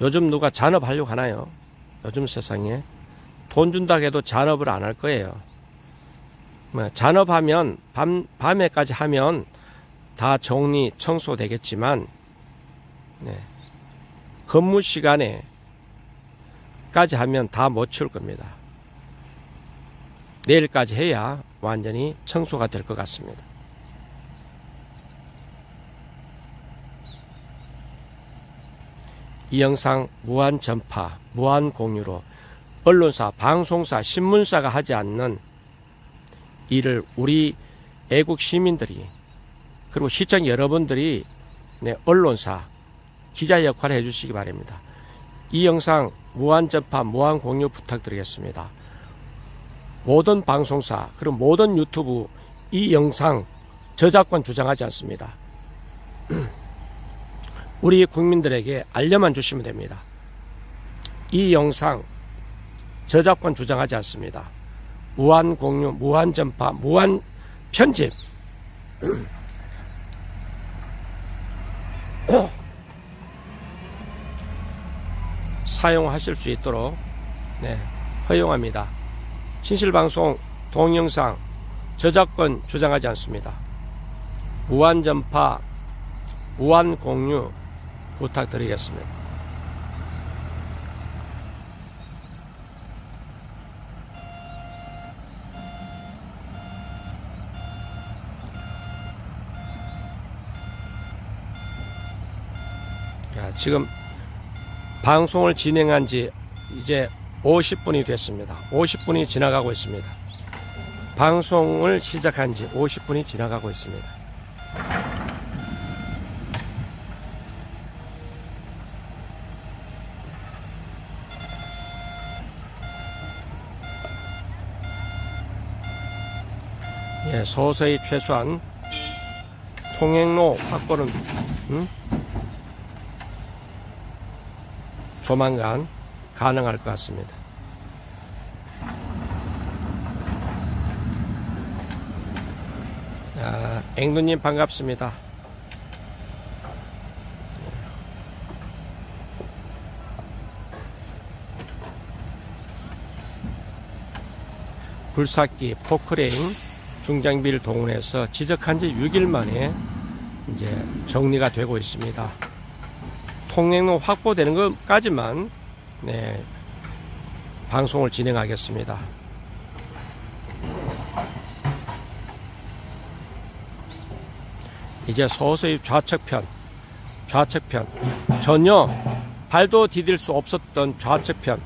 요즘 누가 잔업하려고 하나요? 요즘 세상에 돈 준다고 해도 잔업을 안 할 거예요. 잔업하면 밤에까지 하면 다 정리 청소되겠지만 근무 시간에까지 하면 다 못 치울 겁니다. 내일까지 해야 완전히 청소가 될 것 같습니다. 이 영상 무한 전파, 무한 공유로 언론사, 방송사, 신문사가 하지 않는 일을 우리 애국 시민들이, 그리고 시청 여러분들이 언론사, 기자 역할을 해주시기 바랍니다. 이 영상 무한 전파, 무한 공유 부탁드리겠습니다. 모든 방송사, 그리고 모든 유튜브 이 영상 저작권 주장하지 않습니다. 우리 국민들에게 알려만 주시면 됩니다. 이 영상 저작권 주장하지 않습니다. 무한 공유, 무한 전파, 무한 편집 사용하실 수 있도록 네, 허용합니다. 진실방송 동영상 저작권 주장하지 않습니다. 무한 전파, 무한 공유 부탁드리겠습니다. 자, 지금 방송을 진행한 지 이제 50분이 됐습니다. 50분이 지나가고 있습니다. 방송을 시작한 지 50분이 지나가고 있습니다. 예, 서서히 최소한 통행로 확보는 조만간 가능할 것 같습니다. 앵두님 반갑습니다. 불삭기, 포크레인, 중장비를 동원해서 지적한 지 6일 만에 이제 정리가 되고 있습니다. 통행로 확보되는 것까지만 네, 방송을 진행하겠습니다. 이제 서서히 좌측편 전혀 발도 디딜 수 없었던 좌측편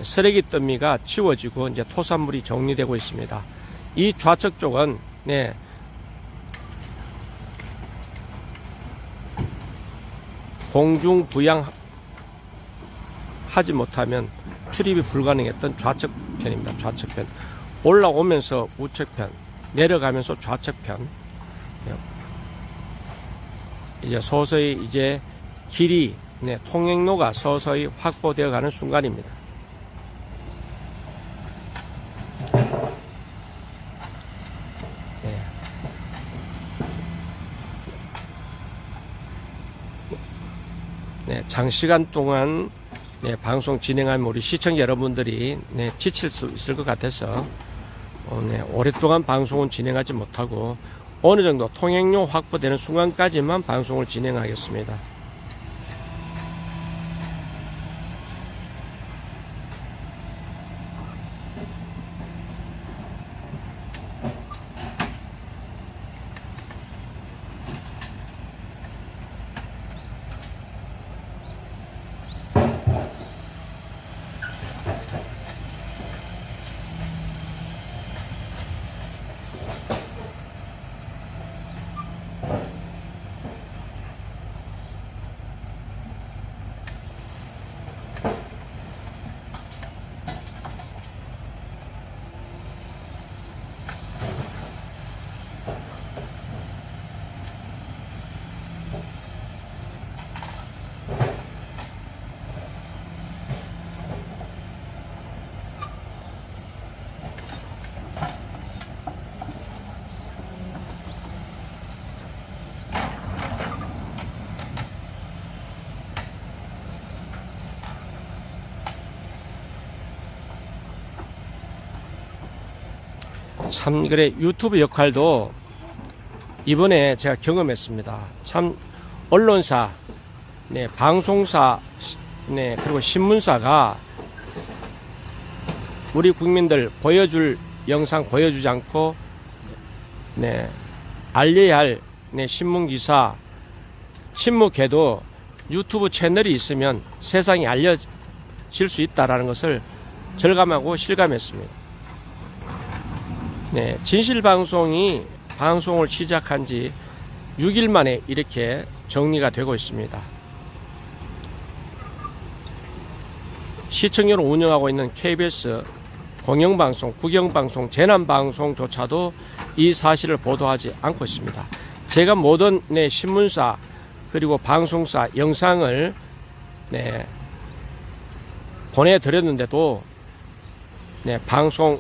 쓰레기 더미가 치워지고 이제 토산물이 정리되고 있습니다. 이 좌측 쪽은 네, 공중 부양 하지 못하면 출입이 불가능했던 좌측편입니다. 좌측편 올라오면서 우측편, 내려가면서 좌측편. 이제 서서히 이제 길이 네, 통행로가 서서히 확보되어 가는 순간입니다. 네. 네, 장시간 동안 네, 방송 진행하면 우리 시청자 여러분들이 네, 지칠 수 있을 것 같아서 네, 오랫동안 방송은 진행하지 못하고 어느 정도 통행료 확보되는 순간까지만 방송을 진행하겠습니다. 참 그래 유튜브 역할도 이번에 제가 경험했습니다. 참 언론사, 네, 방송사, 네, 그리고 신문사가 우리 국민들 보여줄 영상 보여주지 않고 네, 알려야 할 네, 신문기사 침묵해도 유튜브 채널이 있으면 세상이 알려질 수 있다는 것을 절감하고 실감했습니다. 네, 진실방송이 방송을 시작한 지 6일 만에 이렇게 정리가 되고 있습니다. 시청률을 운영하고 있는 KBS 공영방송, 국영방송, 재난방송조차도 이 사실을 보도하지 않고 있습니다. 제가 모든 네, 신문사 그리고 방송사 영상을 네, 보내드렸는데도 네, 방송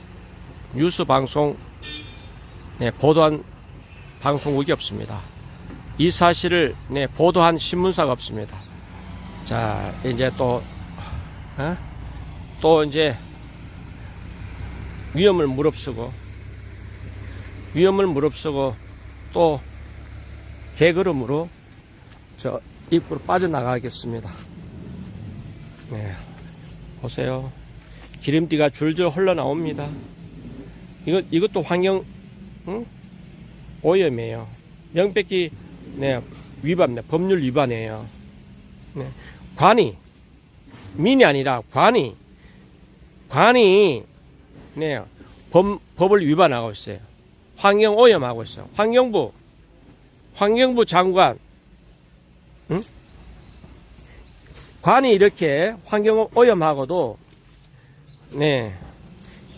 뉴스 방송 네, 보도한 방송국이 없습니다. 이 사실을 네, 보도한 신문사가 없습니다. 자, 이제 또 또 이제 위험을 무릅쓰고 또 개걸음으로 저 입구로 빠져나가겠습니다. 네, 보세요. 기름띠가 줄줄 흘러나옵니다. 이것도 환경 오염이에요. 명백히 위반입니다. 법률 위반이에요. 네. 관이 민이 아니라 관이 법을 위반하고 있어요. 환경 오염하고 있어요. 환경부 장관, 관이 이렇게 환경 오염하고도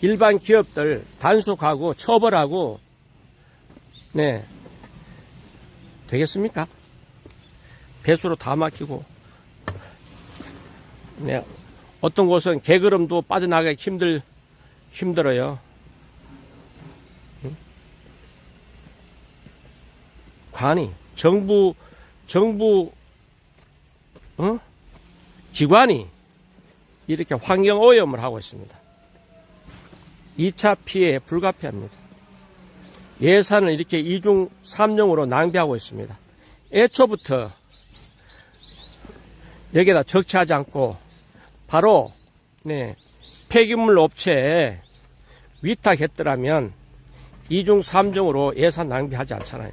일반 기업들 단속하고 처벌하고 되겠습니까? 배수로 다 막히고 어떤 곳은 개걸음도 빠져나가기 힘들어요. 관이 정부 기관이 이렇게 환경 오염을 하고 있습니다. 2차 피해에 불가피합니다. 예산을 이렇게 2중 3용으로 낭비하고 있습니다. 애초부터 여기에다 적치하지 않고 바로 폐기물 업체에 위탁했더라면 2중 3중으로 예산 낭비하지 않잖아요.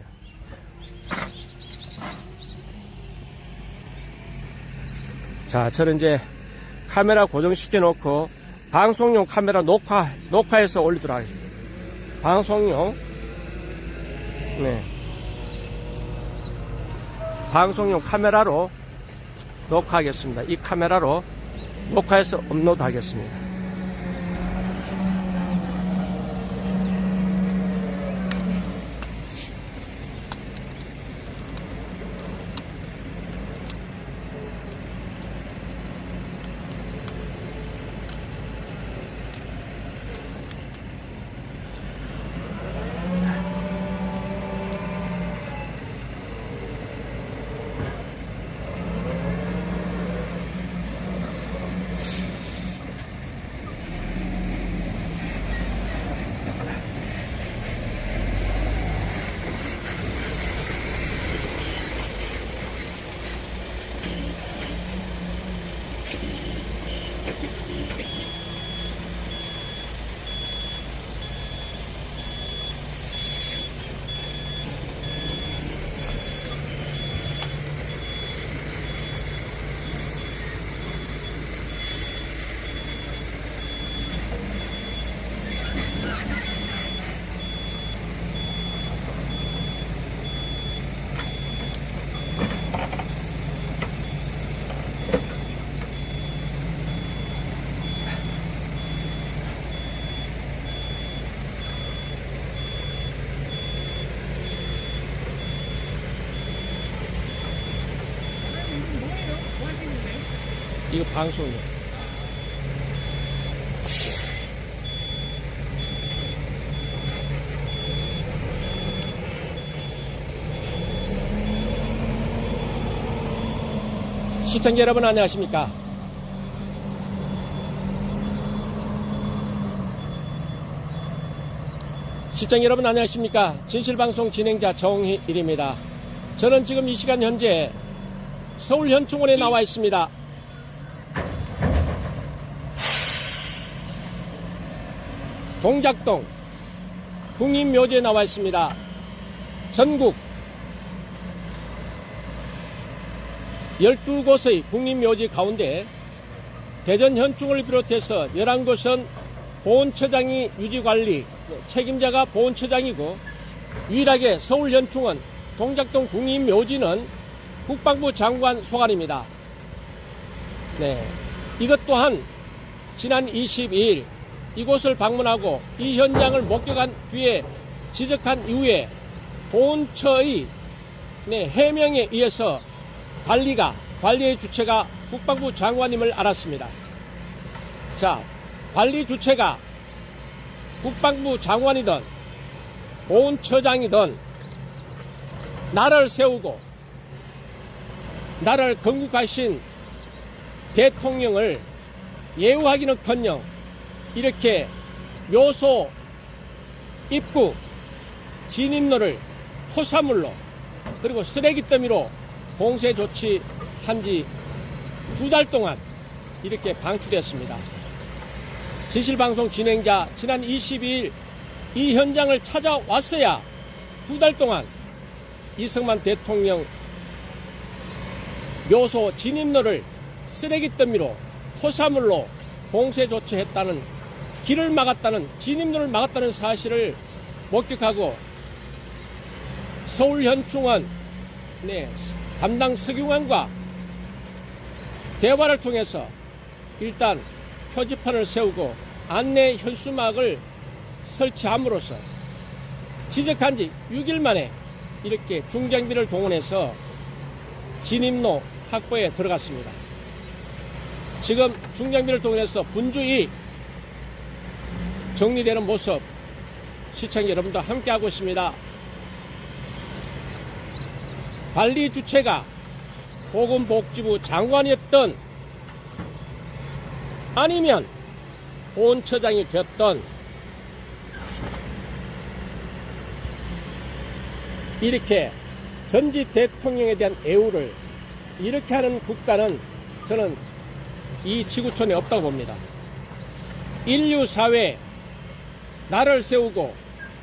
자, 저는 이제 카메라 고정시켜 놓고 방송용 카메라 녹화해서 올리도록 하겠습니다. 방송용 카메라로 녹화하겠습니다. 이 카메라로 녹화해서 업로드 하겠습니다. 이거 방송이요. 시청자 여러분 안녕하십니까? 시청자 여러분 안녕하십니까? 진실방송 진행자 정희일입니다. 저는 지금 이 시간 현재 서울 현충원에 나와 있습니다. 동작동 국립묘지에 나와 있습니다. 전국 12곳의 국립묘지 가운데 대전 현충원을 비롯해서 11곳은 보훈처장이 유지관리, 책임자가 보훈처장이고 유일하게 서울 현충원 동작동 국립묘지는 국방부 장관 소관입니다. 이것 또한 지난 22일 이곳을 방문하고 이 현장을 목격한 뒤에 지적한 이후에 보훈처의 해명에 의해서 관리의 주체가 국방부 장관임을 알았습니다. 자, 관리 주체가 국방부 장관이든 보훈처장이든 나라를 세우고 나라를 건국하신 대통령을 예우하기는커녕 이렇게 묘소 입구 진입로를 토사물로 그리고 쓰레기 더미로 봉쇄 조치한 지 2달 동안 이렇게 방치됐습니다. 진실방송 진행자 지난 22일 이 현장을 찾아왔어야 2달 동안 이승만 대통령 묘소 진입로를 쓰레기 더미로 토사물로 봉쇄 조치했다는, 길을 막았다는, 진입로를 막았다는 사실을 목격하고 서울현충원 담당 서기관과 대화를 통해서 일단 표지판을 세우고 안내 현수막을 설치함으로써 지적한 지 6일 만에 이렇게 중장비를 동원해서 진입로 확보에 들어갔습니다. 지금 중장비를 동원해서 분주히 정리되는 모습 시청자 여러분도 함께하고 있습니다. 관리 주체가 보건복지부 장관이었던 아니면 보훈처장이 되었던 이렇게 전직 대통령에 대한 애우를 이렇게 하는 국가는 저는 이 지구촌에 없다고 봅니다. 인류 사회에 나라를 세우고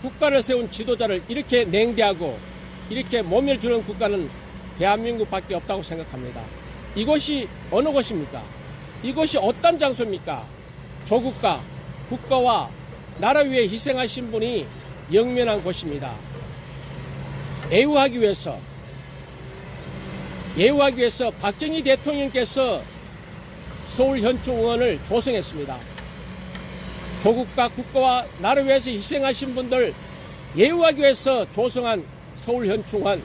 국가를 세운 지도자를 이렇게 냉대하고 이렇게 모멸주는 국가는 대한민국밖에 없다고 생각합니다. 이곳이 어느 곳입니까? 이곳이 어떤 장소입니까? 조국가, 국가와 나라 위해 희생하신 분이 영면한 곳입니다. 예우하기 위해서 박정희 대통령께서 서울현충원을 조성했습니다. 조국과 국가와 나를 위해서 희생하신 분들 예우하기 위해서 조성한 서울현충원,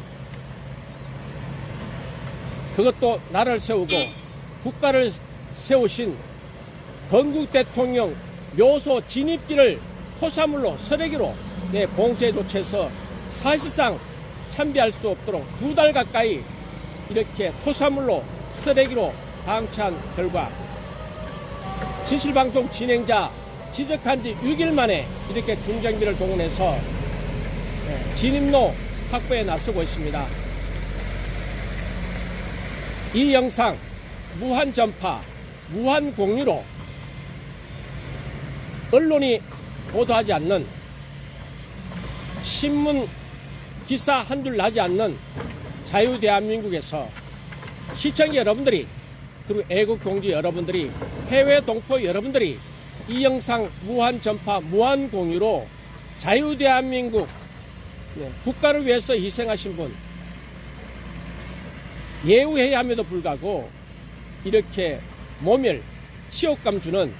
그것도 나라를 세우고 국가를 세우신 건국 대통령 묘소 진입길을 토사물로 쓰레기로 봉쇄 조치해서 사실상 참배할 수 없도록 2달 가까이 이렇게 토사물로 쓰레기로 방치한 결과 진실방송 진행자 지적한 지 6일 만에 이렇게 중장비를 동원해서 진입로 확보에 나서고 있습니다. 이 영상 무한 전파, 무한 공유로 언론이 보도하지 않는, 신문 기사 한줄 나지 않는 자유대한민국에서 시청자 여러분들이, 그리고 애국동지 여러분들이, 해외 동포 여러분들이 이 영상 무한 전파, 무한 공유로 자유대한민국 국가를 위해서 희생하신 분 예우해야 함에도 불구하고 이렇게 모멸, 치욕감 주는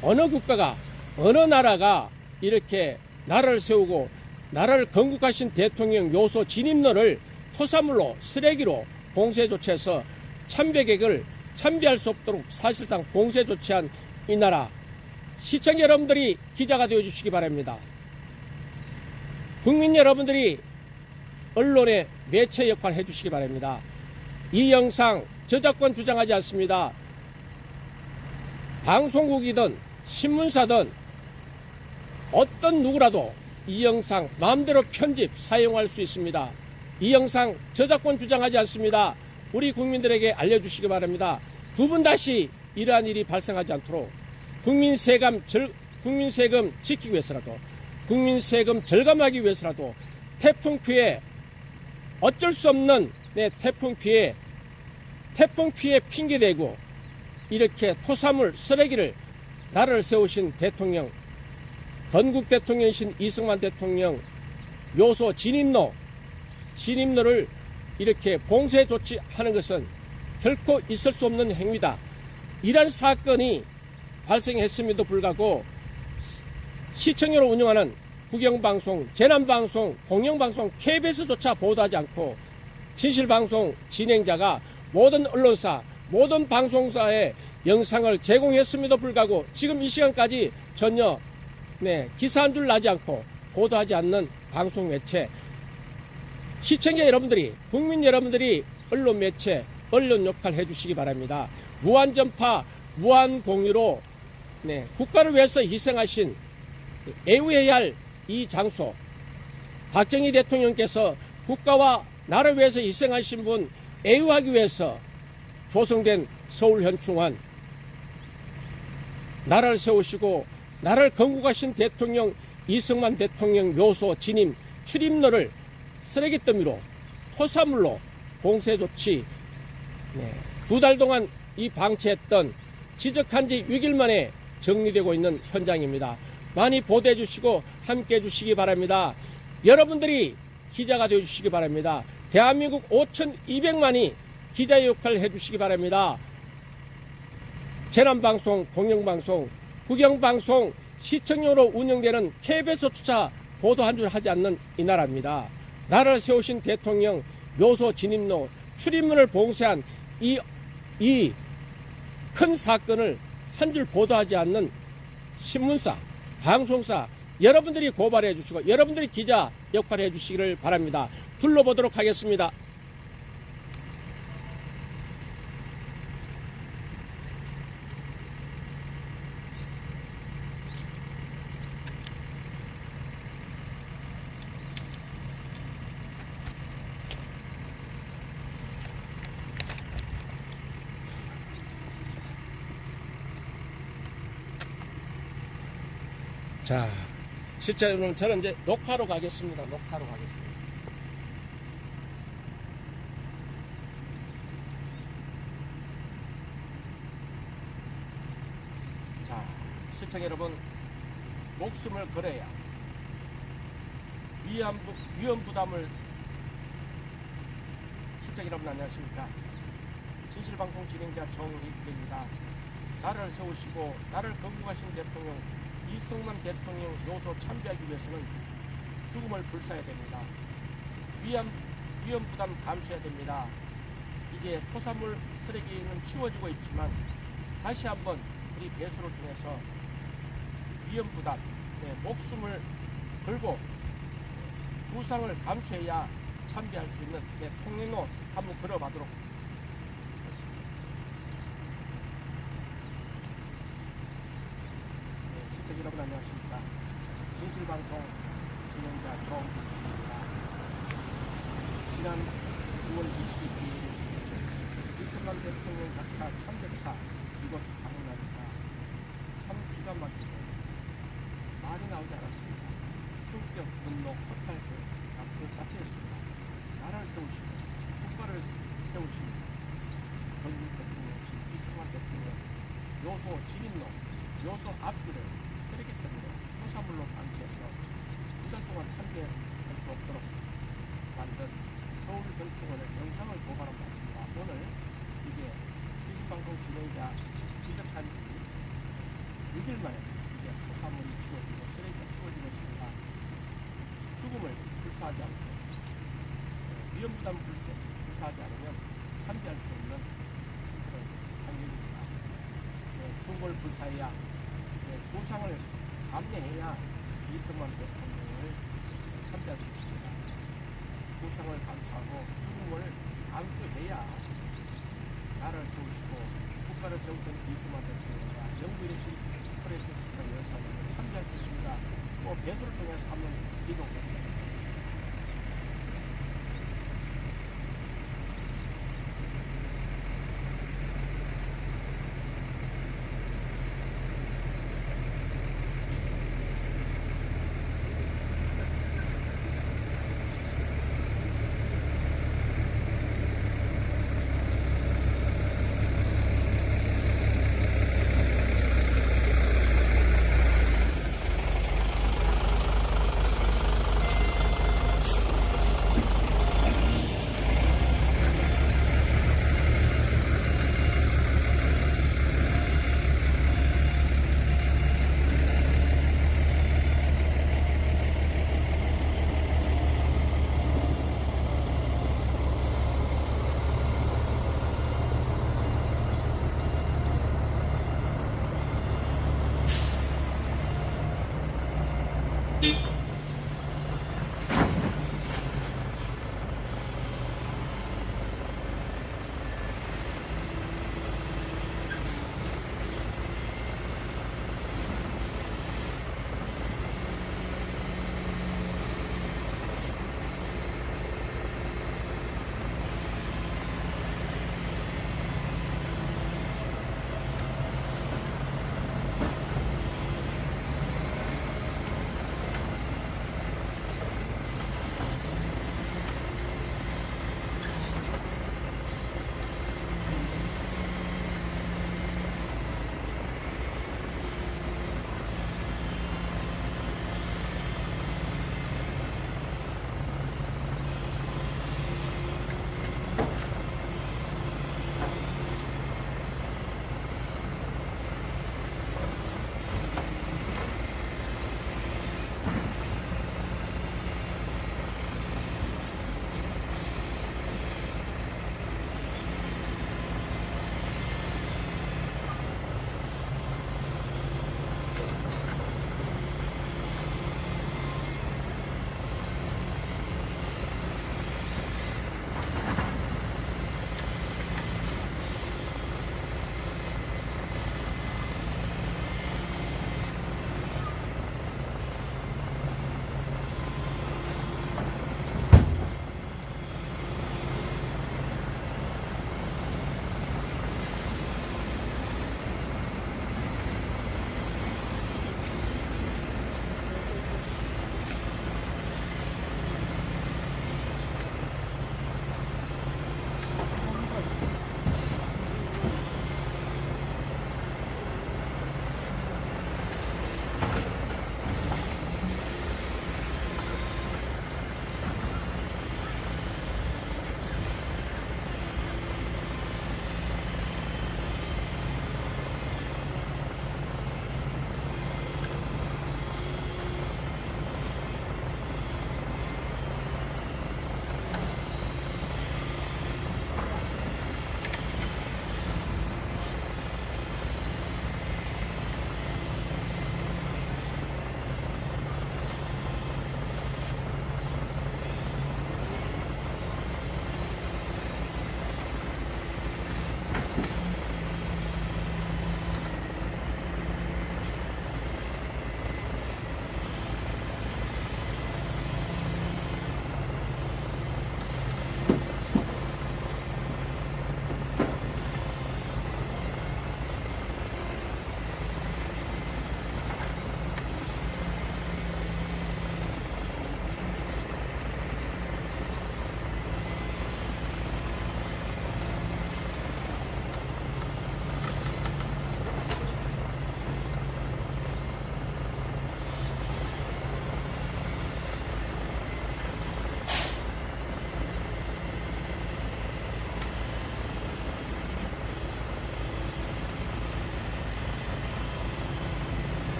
어느 국가가, 어느 나라가 이렇게 나라를 세우고 나라를 건국하신 대통령 묘소 진입로를 토사물로 쓰레기로 봉쇄 조치해서 참배객을 참배할 수 없도록 사실상 봉쇄 조치한 이 나라, 시청자 여러분들이 기자가 되어주시기 바랍니다. 국민 여러분들이 언론의 매체 역할을 해주시기 바랍니다. 이 영상 저작권 주장하지 않습니다. 방송국이든 신문사든 어떤 누구라도 이 영상 마음대로 편집, 사용할 수 있습니다. 이 영상 저작권 주장하지 않습니다. 우리 국민들에게 알려주시기 바랍니다. 두 번 다시 이러한 일이 발생하지 않도록 국민 세금 지키기 위해서라도, 국민 세금 절감하기 위해서라도 태풍 피해, 어쩔 수 없는 태풍 피해 핑계대고 이렇게 토사물, 쓰레기를 나라를 세우신 대통령, 건국 대통령이신 이승만 대통령 묘소 진입로를 이렇게 봉쇄 조치하는 것은 결코 있을 수 없는 행위다. 이런 사건이 발생했음에도 불구하고 시청률을 운영하는 국영방송, 재난방송, 공영방송, KBS조차 보도하지 않고 진실방송 진행자가 모든 언론사, 모든 방송사에 영상을 제공했음에도 불구하고 지금 이 시간까지 전혀 기사 한 줄 나지 않고 보도하지 않는 방송 매체, 시청자 여러분들이, 국민 여러분들이 언론 매체, 언론 역할 해주시기 바랍니다. 무한 전파, 무한 공유로 국가를 위해서 희생하신 애우해야 할 이 장소, 박정희 대통령께서 국가와 나라를 위해서 희생하신 분 애우하기 위해서 조성된 서울현충원, 나라를 세우시고 나라를 건국하신 대통령 이승만 대통령 묘소 진임 출입로를 쓰레기더미로 토사물로 공세 조치 2달 동안 이 방치했던 지적한 지 6일 만에 정리되고 있는 현장입니다. 많이 보도해 주시고 함께 해 주시기 바랍니다. 여러분들이 기자가 되어 주시기 바랍니다. 대한민국 5,200만이 기자의 역할을 해 주시기 바랍니다. 재난방송, 공영방송, 국영방송, 시청용으로 운영되는 KBS조차 보도 한 줄 하지 않는 이 나라입니다. 나라를 세우신 대통령 묘소 진입로 출입문을 봉쇄한 이 큰 사건을 한 줄 보도하지 않는 신문사, 방송사 여러분들이 고발해 주시고 여러분들이 기자 역할을 해 주시기를 바랍니다. 둘러보도록 하겠습니다. 자, 시청자 여러분, 저는 이제 녹화로 가겠습니다. 녹화로 가겠습니다. 자, 시청자 여러분, 목숨을 걸어야 위험 부담을, 시청자 여러분 안녕하십니까? 진실방송 진행자 정희입니다. 나라를 세우시고 나라를 건국하신 대통령 이승만 대통령 묘소 참배하기 위해서는 죽음을 불사해야 됩니다. 위험 부담 감수해야 됩니다. 이제 토사물 쓰레기는 치워지고 있지만 다시 한번 우리 배수를 통해서 위험 부담, 목숨을 걸고 부상을 감수해야 참배할 수 있는 통행로 한번 걸어가도록 여러분 안녕하십니까? 진실방송 진행자 정입니다. 지난 9월 22일 이승만 대통령 작가 참배차 이곳 방문하니까 참 기가 막히고 말이 나오지 않았습니다. 충격, 분노, 허탈 그 자체였습니다. 나라를 세우시고 국가를 세우시는 건국 대통령이신 이승만 대통령 묘소 진입로 묘소 앞길을 쓰레기통으로 토사물로 방치해서 2달 동안 참배할 수 없도록 만든 서울현충원의 영상을 고발한 것 같습니다. 오늘 이게 진실방송 진행자 지적한 지 6일 만에 이제 토사물이 치워지고 쓰레기가 치워지는 순간 죽음을 불사하지 않고 위험부담 불사하지 않으면 참배할 수 없는 그런 환경입니다. 죽음을 불사해야 보상을 감내해야 이승만 대통령을 참배할 수 있습니다. 보상을 감수하고 죽음을 감수해야 나라를 세우시고 국가를 세우던 이승만 대통령과 영부인의 프란치스카 여사님을 참배할 수 있습니다. 또 배수를 통해서 한번 이동합니다.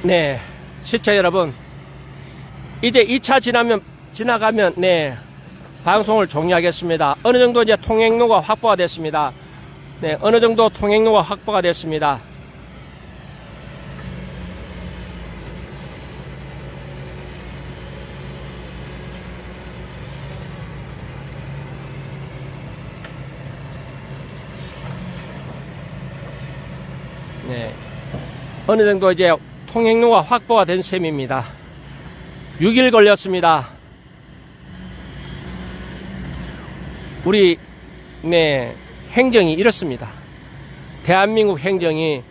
네, 시청자 여러분, 이제 2차 지나가면 네, 방송을 종료하겠습니다. 어느 정도 이제 통행로가 확보가 됐습니다. 네, 어느 정도 통행로가 확보가 됐습니다. 네, 어느 정도 이제 통행로가 확보가 된 셈입니다. 6일 걸렸습니다. 우리 네, 행정이 이렇습니다. 대한민국 행정이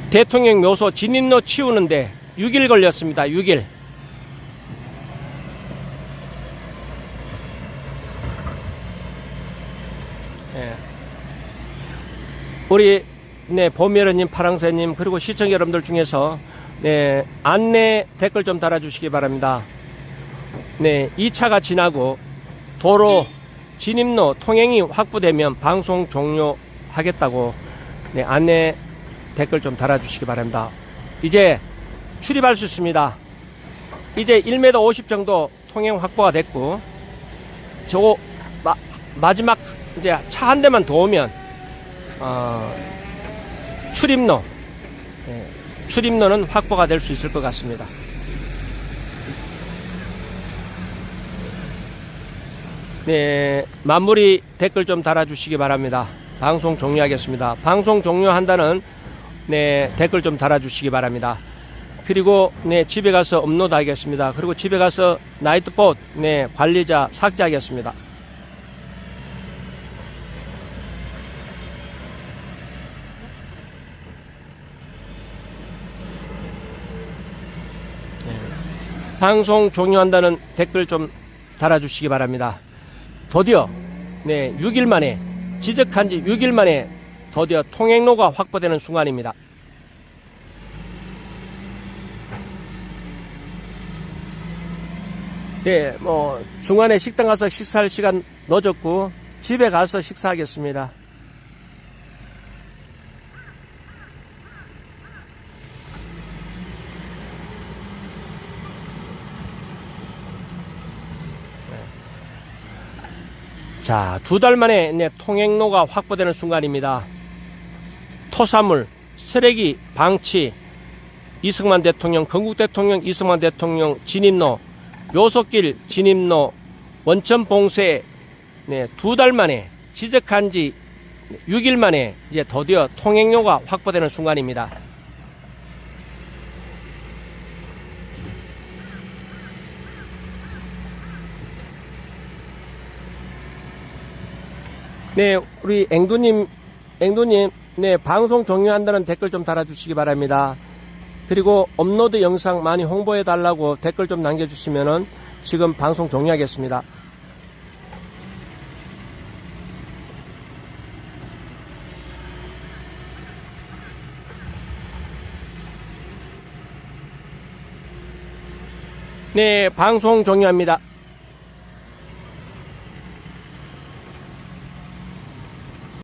대통령 묘소 진입로 치우는데 6일 걸렸습니다. 6일. 네. 우리 네, 봄여러님, 파랑새님, 그리고 시청자 여러분들 중에서 네, 안내 댓글 좀 달아주시기 바랍니다. 네, 2차가 지나고 도로 진입로 통행이 확보되면 방송 종료하겠다고 네, 안내 댓글 좀 달아주시기 바랍니다. 이제 출입할 수 있습니다. 이제 1m 50 정도 통행 확보가 됐고, 저거 마지막 이제 차 한 대만 더 오면 출입로, 네, 출입로는 확보가 될 수 있을 것 같습니다. 네, 마무리 댓글 좀 달아주시기 바랍니다. 방송 종료하겠습니다. 방송 종료한다는 네, 댓글 좀 달아주시기 바랍니다. 그리고 네, 집에 가서 업로드 하겠습니다. 그리고 집에 가서 나이트봇 네, 관리자 삭제하겠습니다. 방송 종료한다는 댓글 좀 달아주시기 바랍니다. 드디어 네, 6일 만에, 지적한 지 6일 만에 드디어 통행로가 확보되는 순간입니다. 네, 뭐 중간에 식당 가서 식사할 시간 늦었고 집에 가서 식사하겠습니다. 자, 2달 만에 네, 통행로가 확보되는 순간입니다. 토사물, 쓰레기 방치, 이승만 대통령, 건국 대통령, 이승만 대통령 진입로, 묘소길 진입로, 원천 봉쇄, 네, 2달 만에, 지적한 지 6일 만에 이제 드디어 통행로가 확보되는 순간입니다. 네, 우리 앵두님, 네, 방송 종료한다는 댓글 좀 달아주시기 바랍니다. 그리고 업로드 영상 많이 홍보해달라고 댓글 좀 남겨주시면은 지금 방송 종료하겠습니다. 네, 방송 종료합니다.